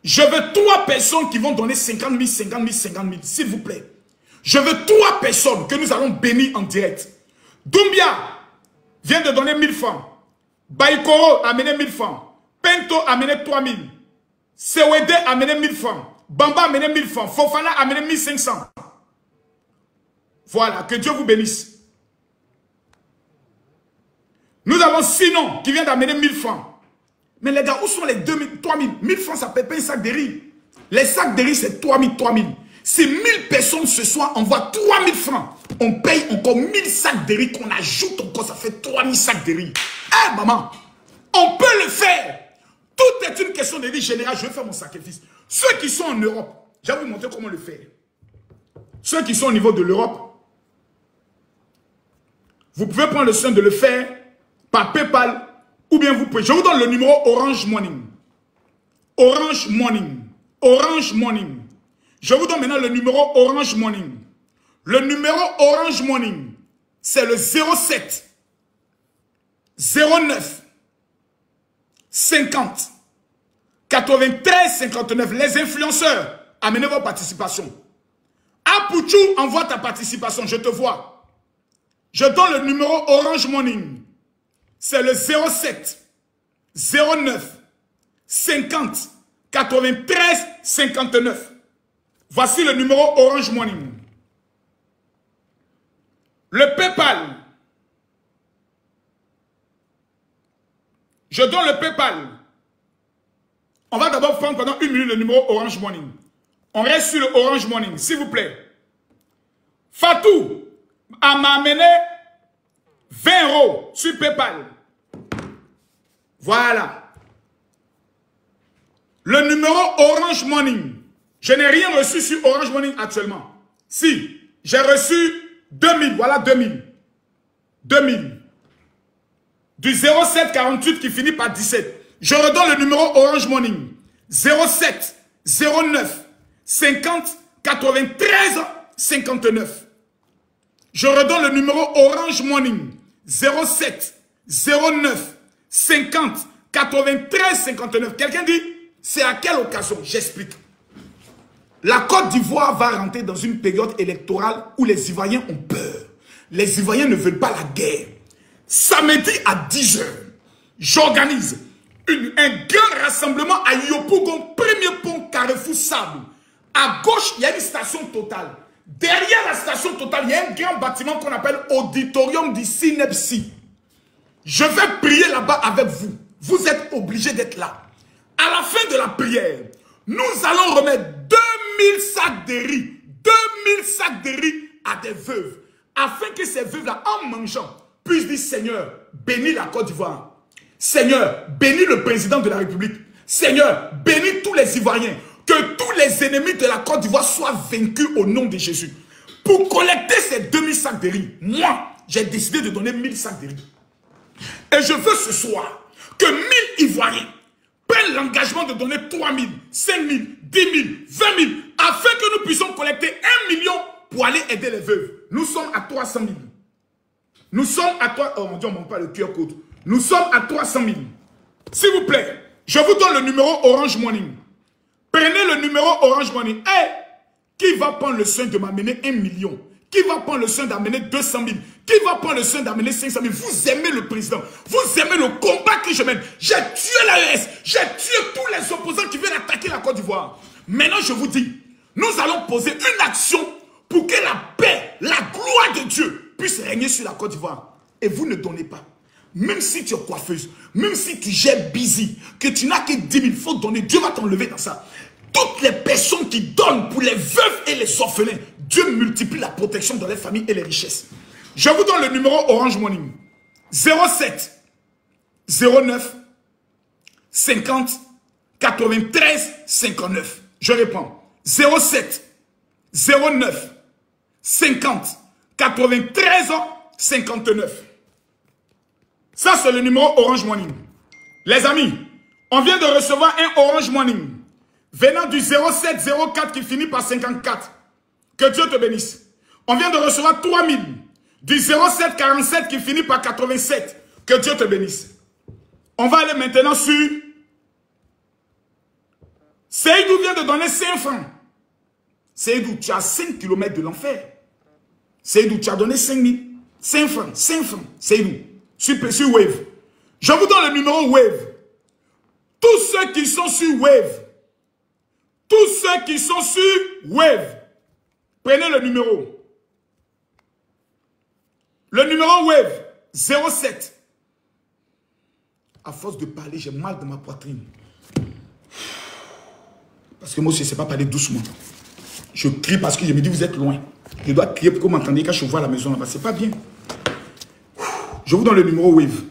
Je veux 3 personnes qui vont donner 50 000, 50 000, 50 000, s'il vous plaît. Je veux 3 personnes que nous allons bénir en direct. Doumbia vient de donner 1000 francs. Baïkoro a amené 1000 francs. Pento a amené 3000. Sewede a amené 1000 francs. Bamba a amené 1000 francs. Fofana a amené 1500. Voilà, que Dieu vous bénisse. Nous avons Sinon qui vient d'amener 1000 francs. Mais les gars, où sont les 2000, 3000? 1000 francs, ça ne paye pas un sac de riz. Les sacs de riz, c'est 3000, 3000. Si 1000 personnes ce soir envoient 3000 francs, on paye encore 1000 sacs de riz qu'on ajoute encore, ça fait 3000 sacs de riz. Eh maman, on peut le faire. Tout est une question de vie générale. Je vais faire mon sacrifice. Ceux qui sont en Europe, je vais vous montrer comment le faire. Ceux qui sont au niveau de l'Europe, vous pouvez prendre le soin de le faire par PayPal ou bien vous pouvez. Je vous donne le numéro Orange Money. Orange Money. Orange Money. Je vous donne maintenant le numéro Orange Money. Le numéro Orange Money, c'est le 07 09 50 93 59. Les influenceurs, amenez vos participations. Apouchou, envoie ta participation, je te vois. Je donne le numéro Orange Money. C'est le 07 09 50 93 59. Voici le numéro Orange Money. Le PayPal. Je donne le PayPal. On va d'abord prendre pendant 1 minute le numéro Orange Money. On reste sur le Orange Money, s'il vous plaît. Fatou m'a amené 20 € sur PayPal. Voilà. Le numéro Orange Money. Je n'ai rien reçu sur Orange Money actuellement. Si, j'ai reçu 2000. Voilà 2000. 2000. Du 0748 qui finit par 17. Je redonne le numéro Orange Money. 07 09 50 93 59. Je redonne le numéro Orange Money. 07 09 50 93 59. Quelqu'un dit, c'est à quelle occasion? J'explique. La Côte d'Ivoire va rentrer dans une période électorale où les Ivoiriens ont peur. Les Ivoiriens ne veulent pas la guerre. Samedi à 10 h, j'organise un grand rassemblement à Yopougon, premier pont Carrefour Sable. À gauche, il y a une station Total. Derrière la station Total, il y a un grand bâtiment qu'on appelle Auditorium du Synepsi. Je vais prier là-bas avec vous. Vous êtes obligés d'être là. À la fin de la prière, nous allons remettre 2000 sacs de riz. 2000 sacs de riz à des veuves. Afin que ces veuves-là, en mangeant, puissent dire, Seigneur, bénis la Côte d'Ivoire. Seigneur, bénis le président de la République. Seigneur, bénis tous les Ivoiriens. Que tous les ennemis de la Côte d'Ivoire soient vaincus au nom de Jésus. Pour collecter ces 2000 sacs de riz, moi, j'ai décidé de donner 1000 sacs de riz. Et je veux ce soir que 1000 Ivoiriens prennent l'engagement de donner 3000, 5000, 10 000, 20 000, afin que nous puissions collecter 1 million pour aller aider les veuves. Nous sommes à 300 000. Nous sommes à 3... Oh mon Dieu, on ne manque pas le QR code. Nous sommes à 300 000. S'il vous plaît, je vous donne le numéro Orange Money. Prenez le numéro Orange Money. Hey, qui va prendre le soin de m'amener 1 million? Qui va prendre le soin d'amener 200 000? Qui va prendre le soin d'amener 500 000? Vous aimez le président. Vous aimez le combat que je mène. J'ai tué l'AES. J'ai tué tous les opposants qui viennent attaquer la Côte d'Ivoire. Maintenant, je vous dis, nous allons poser une action pour que la paix, la gloire de Dieu puisse régner sur la Côte d'Ivoire. Et vous ne donnez pas. Même si tu es coiffeuse, même si tu gères busy, que tu n'as que 10 000, il faut donner. Dieu va t'enlever dans ça. Toutes les personnes qui donnent pour les veuves et les orphelins, Dieu multiplie la protection dans les familles et les richesses. Je vous donne le numéro Orange Money. 07 09 50 93 59. Je réponds. 07 09 50 93 59. Ça, c'est le numéro Orange Money. Les amis, on vient de recevoir un Orange Money venant du 07 04 qui finit par 54. Que Dieu te bénisse. On vient de recevoir 3000 du 07 47 qui finit par 87. Que Dieu te bénisse. On va aller maintenant sur Seydou vient de donner 5 francs. Seydou, tu as 5 km de l'enfer. Seydou, tu as donné 5 000. 5 francs, 5 francs. Seydou, sur Wave. Je vous donne le numéro Wave. Tous ceux qui sont sur Wave. Tous ceux qui sont sur Wave. Prenez le numéro. Le numéro Wave. 07. À force de parler, j'ai mal dans ma poitrine. Parce que moi aussi, je ne sais pas parler doucement. Je crie parce que je me dis, vous êtes loin. Je dois crier pour que vous m'entendiez quand je vois la maison là-bas. C'est pas bien. Je vous donne le numéro Wave.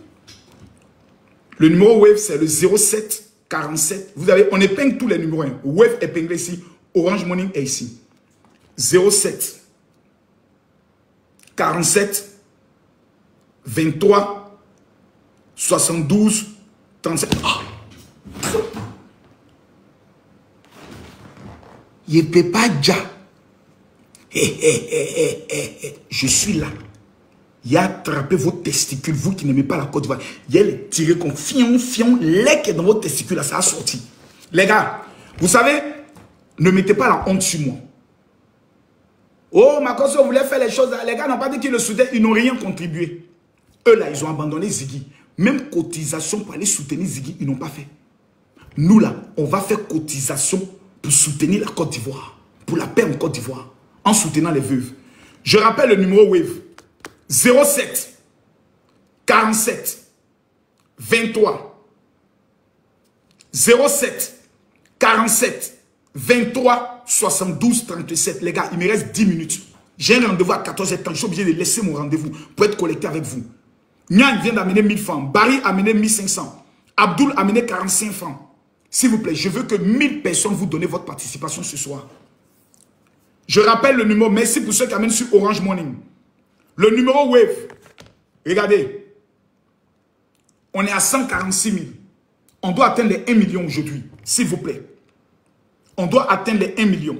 Le numéro Wave, c'est le 07 47. Vous avez, on épingle tous les numéros. Hein. Wave épinglé ici. Orange Money est ici. 07 47 23 72 37. Ah. Je ne peux pas dire. Je suis là. Il a attrapé vos testicules, vous qui n'aimez pas la Côte d'Ivoire. Il a les tiré comme fion, lait qui est dans vos testicules, là, ça a sorti. Les gars, vous savez, ne mettez pas la honte sur moi. Oh, ma cause, on voulait faire les choses. Les gars n'ont pas dit qu'ils le soutenaient, ils n'ont rien contribué. Eux, là, ils ont abandonné Ziggy. Même cotisation pour aller soutenir Ziggy, ils n'ont pas fait. Nous, là, on va faire cotisation pour soutenir la Côte d'Ivoire, pour la paix en Côte d'Ivoire, en soutenant les veuves. Je rappelle le numéro Wave. 07 47 23 07 47 23 72 37. Les gars, il me reste 10 minutes. J'ai un rendez-vous à 14h30. Je suis obligé de laisser mon rendez-vous pour être connecté avec vous. Nyan vient d'amener 1000 francs. Barry a amené 1500. Abdul a amené 45 francs. S'il vous plaît, je veux que 1000 personnes vous donnent votre participation ce soir. Je rappelle le numéro. Merci pour ceux qui amènent sur Orange Money. Le numéro Wave. Regardez. On est à 146 000. On doit atteindre les 1 million aujourd'hui. S'il vous plaît. On doit atteindre les 1 million.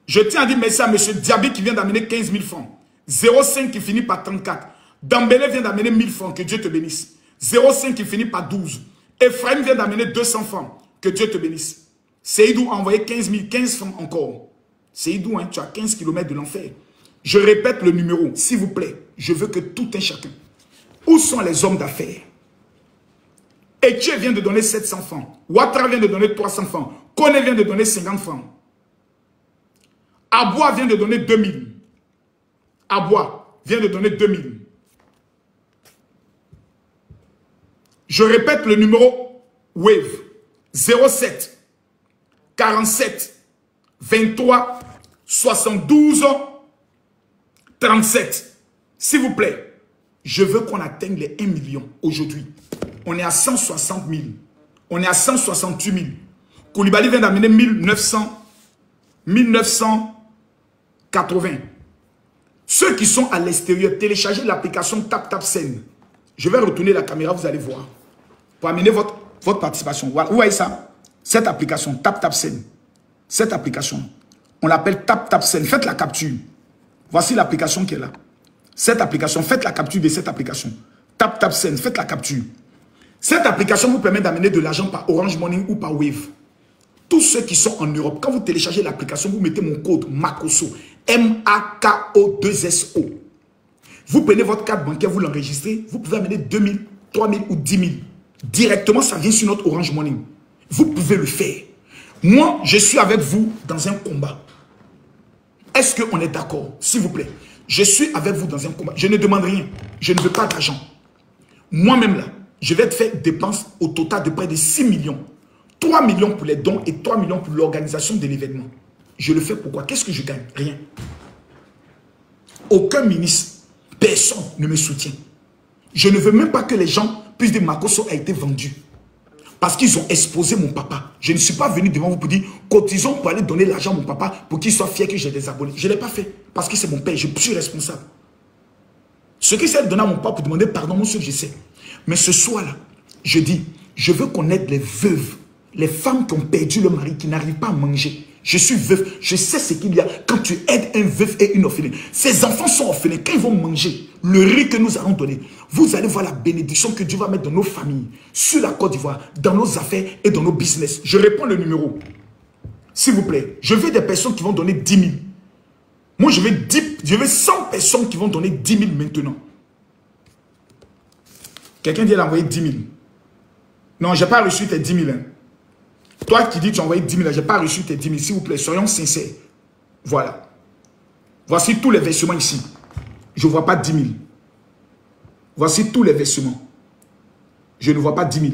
Je tiens à dire merci à M. Diaby qui vient d'amener 15 000 francs. 05 qui finit par 34. Dambélé vient d'amener 1000 francs. Que Dieu te bénisse. 05 qui finit par 12. Ephraim vient d'amener 200 francs. Que Dieu te bénisse. Seydou a envoyé 15 000, 15 francs encore. Seydou, hein, tu as 15 km de l'enfer. Je répète le numéro, s'il vous plaît. Je veux que tout un chacun. Où sont les hommes d'affaires? Etienne vient de donner 700 francs. Ouattara vient de donner 300 francs. Kone vient de donner 50 francs. Aboua vient de donner 2000. Aboua vient de donner 2000. Je répète le numéro Wave. 07 47 23 72 37. S'il vous plaît, je veux qu'on atteigne les 1 million aujourd'hui. On est à 160 000. On est à 168 000. Koulibaly vient d'amener 1980. Ceux qui sont à l'extérieur, téléchargez l'application TapTapSend. Je vais retourner la caméra, vous allez voir. Pour amener votre participation. Voilà. Vous voyez ça? Cette application, TapTapSend. Cette application, on l'appelle TapTapSend. Faites la capture. Voici l'application qui est là. Cette application, faites la capture de cette application. TapTapSend, faites la capture. Cette application vous permet d'amener de l'argent par Orange Money ou par Wave. Tous ceux qui sont en Europe, quand vous téléchargez l'application, vous mettez mon code MAKOSO. M-A-K-O-2-S-O. Vous prenez votre carte bancaire, vous l'enregistrez. Vous pouvez amener 2000, 3000 ou 10 000. Directement, ça vient sur notre Orange Money. Vous pouvez le faire. Moi, je suis avec vous dans un combat. Est-ce qu'on est d'accord? S'il vous plaît. Je suis avec vous dans un combat. Je ne demande rien. Je ne veux pas d'argent. Moi-même là, je vais te faire dépenses au total de près de 6 millions. 3 millions pour les dons et 3 millions pour l'organisation de l'événement. Je le fais pourquoi? Qu'est-ce que je gagne? Rien. Aucun ministre, personne ne me soutient. Je ne veux même pas que les gens puissent dire Makosso a été vendu. Parce qu'ils ont exposé mon papa. Je ne suis pas venu devant vous pour dire cotisons pour aller donner l'argent à mon papa pour qu'il soit fier que j'ai des abonnés. Je ne l'ai pas fait parce que c'est mon père, je suis responsable. Ce qui s'est donné à mon papa pour demander pardon, mon soeur, je sais. Mais ce soir-là, je dis, je veux qu'on aide les veuves, les femmes qui ont perdu le mari, qui n'arrivent pas à manger. Je suis veuve, je sais ce qu'il y a quand tu aides un veuf et une orpheline. Ces enfants sont orphelins, quand ils vont manger le riz que nous allons donner, vous allez voir la bénédiction que Dieu va mettre dans nos familles, sur la Côte d'Ivoire, dans nos affaires et dans nos business. Je réponds le numéro. S'il vous plaît, je veux des personnes qui vont donner 10 000. Moi, je veux 100 personnes qui vont donner 10 000 maintenant. Quelqu'un dit qu'elle a envoyé 10 000. Non, je n'ai pas reçu tes 10 000. Hein. Toi qui dis que tu as envoyé 10 000, je n'ai pas reçu tes 10 000. S'il vous plaît, soyons sincères. Voilà. Voici tous les versements ici. Je ne vois pas 10 000. Voici tous les versements. Je ne vois pas 10 000.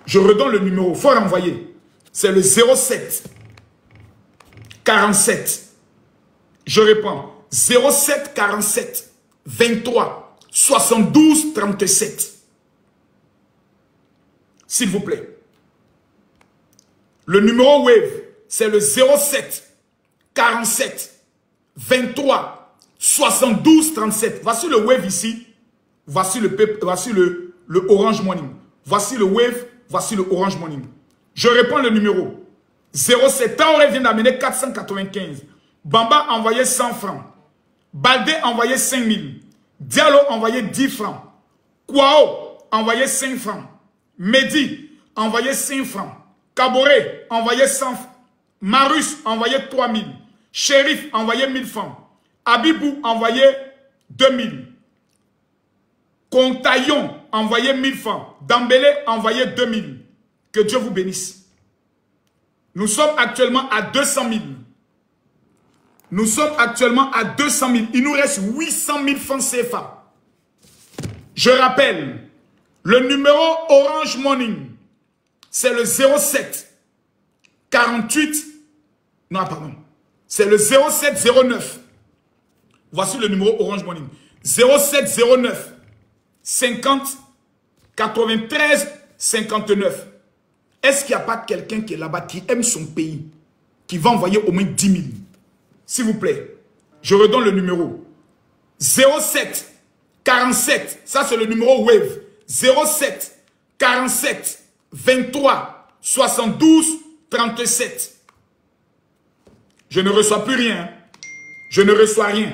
Je redonne le numéro. Il faut renvoyer. C'est le 07 47. Je réponds. 07 47 23 72 37. S'il vous plaît. Le numéro Wave, c'est le 07 47 23 72 37. Voici le Wave ici. Voici le Orange Money. Voici le Wave. Voici le Orange Money. Je réponds le numéro. 07. Taoré vient d'amener 495. Bamba envoyé 100 francs. Baldé envoyé 5000. Diallo envoyé 10 francs. Kwao envoyé 5 francs. Mehdi envoyé 5 francs. Kaboré envoyé 100 francs. Marus envoyé 3000. Shérif envoyé 1000 francs. Abibou envoyé 2000. Contaillon envoyé 1000 francs. Dambélé envoyé 2000. Que Dieu vous bénisse. Nous sommes actuellement à 200 000. Nous sommes actuellement à 200 000. Il nous reste 800 000 francs CFA. Je rappelle, le numéro Orange Money, c'est le 07 48. Non, pardon. C'est le 0709. Voici le numéro Orange Money. 0709 50 93 59. Est-ce qu'il n'y a pas quelqu'un qui est là-bas, qui aime son pays, qui va envoyer au moins 10 000? S'il vous plaît, je redonne le numéro. 07 47, ça c'est le numéro Wave. 07 47 23 72 37. Je ne reçois plus rien. Je ne reçois rien.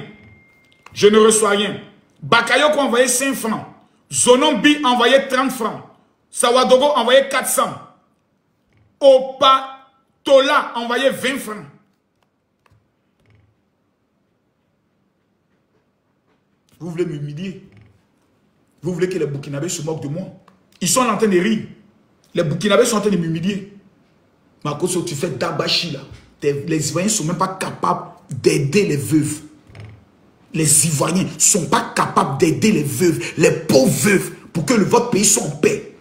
Je ne reçois rien. Bakayoko a envoyé 5 francs. Zonombi a envoyé 30 francs. Sawadogo a envoyé 400. Opa Tola a envoyé 20 francs. Vous voulez m'humilier? Vous voulez que les Burkinabés se moquent de moi? Ils sont en train de rire. Les Burkinabés sont en train de m'humilier. Makosso, tu fais dabashi là. Les Ivoiriens ne sont même pas capables d'aider les veuves. Les Ivoiriens ne sont pas capables d'aider les veuves, les pauvres veuves, pour que votre pays soit en paix.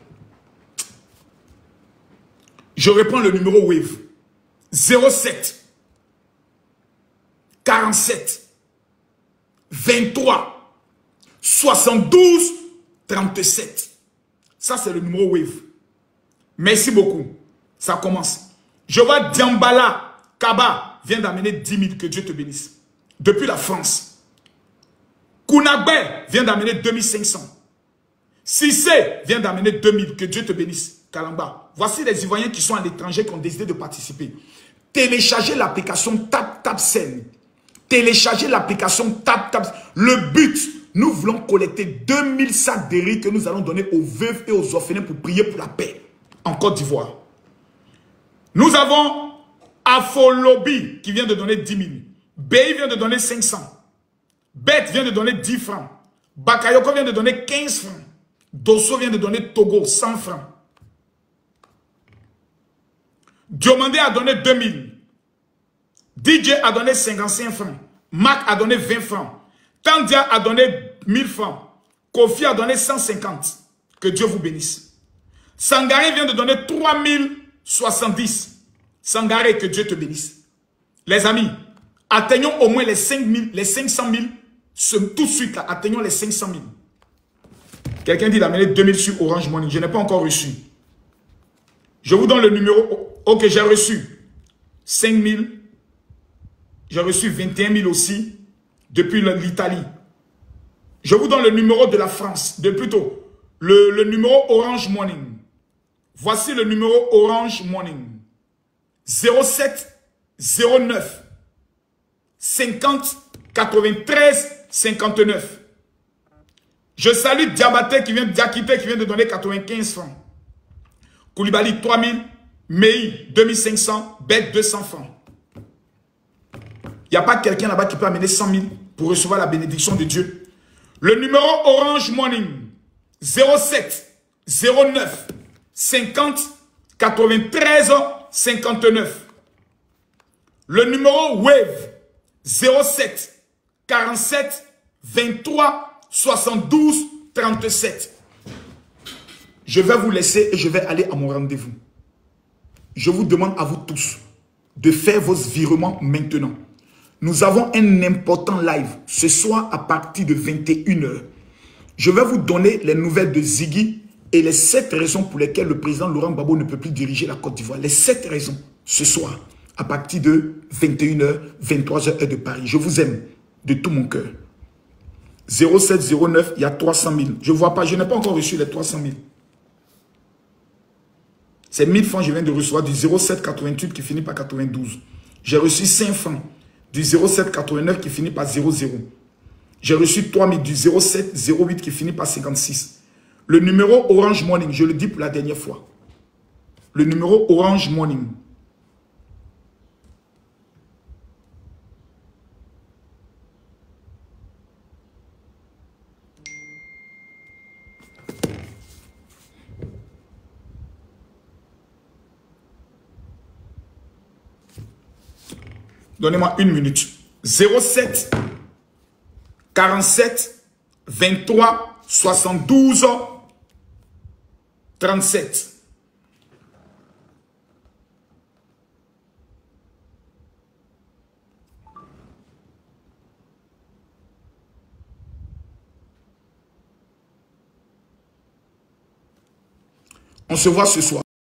Je reprends le numéro Wave. 07 47 23 72 37. Ça, c'est le numéro Wave. Merci beaucoup. Ça commence. Je vois Diambala Kaba vient d'amener 10 000. Que Dieu te bénisse. Depuis la France. Kounagbe vient d'amener 2500. Sissé vient d'amener 2000. Que Dieu te bénisse. Kalamba. Voici les Ivoiriens qui sont à l'étranger qui ont décidé de participer. Téléchargez l'application TapTapSend. Téléchargez l'application TapTapSend. Le but, nous voulons collecter 2000 sacs de riz que nous allons donner aux veuves et aux orphelins pour prier pour la paix en Côte d'Ivoire. Nous avons Afolobi qui vient de donner 10 000. Bey vient de donner 500. Bet vient de donner 10 francs. Bakayoko vient de donner 15 francs. Dosso vient de donner Togo 100 francs. Diomandé a donné 2000. DJ a donné 55 francs. Mac a donné 20 francs. Tandia a donné 1000 francs. Kofi a donné 150. Que Dieu vous bénisse. Sangaré vient de donner 3070. Sangaré, que Dieu te bénisse. Les amis, atteignons au moins les 500 000. Tout de suite, là, atteignons les 500 000. Quelqu'un dit d'amener 2000 sur Orange Money. Je n'ai pas encore reçu. Je vous donne le numéro. Ok, j'ai reçu 5000. J'ai reçu 21 000 aussi depuis l'Italie. Je vous donne le numéro de la France. Plutôt, le numéro Orange Money. Voici le numéro Orange Money. 07 09 50 93 59. Je salue Diabaté qui vient de donner 95 francs. Koulibaly 3000. Mei 2500. Bet 200 francs. Il n'y a pas quelqu'un là-bas qui peut amener 100 000 pour recevoir la bénédiction de Dieu. Le numéro Orange Money 07 09 50 93 59. Le numéro Wave 07 47 23 72 37. Je vais vous laisser et je vais aller à mon rendez-vous. Je vous demande à vous tous de faire vos virements maintenant. Nous avons un important live ce soir à partir de 21 h. Je vais vous donner les nouvelles de Ziggy et les 7 raisons pour lesquelles le président Laurent Gbagbo ne peut plus diriger la Côte d'Ivoire. Les 7 raisons ce soir à partir de 21 h, 23 h heure de Paris. Je vous aime de tout mon cœur. 07 09, il y a 300 000. Je ne vois pas, je n'ai pas encore reçu les 300 000. C'est 1000 francs que je viens de recevoir du 07 88 qui finit par 92. J'ai reçu 5 francs du 07 89 qui finit par 00. J'ai reçu 3000 du 07 08 qui finit par 56. Le numéro Orange Money, je le dis pour la dernière fois. Le numéro Orange Money. Donnez-moi une minute. 07 47 23 72 37. On se voit ce soir.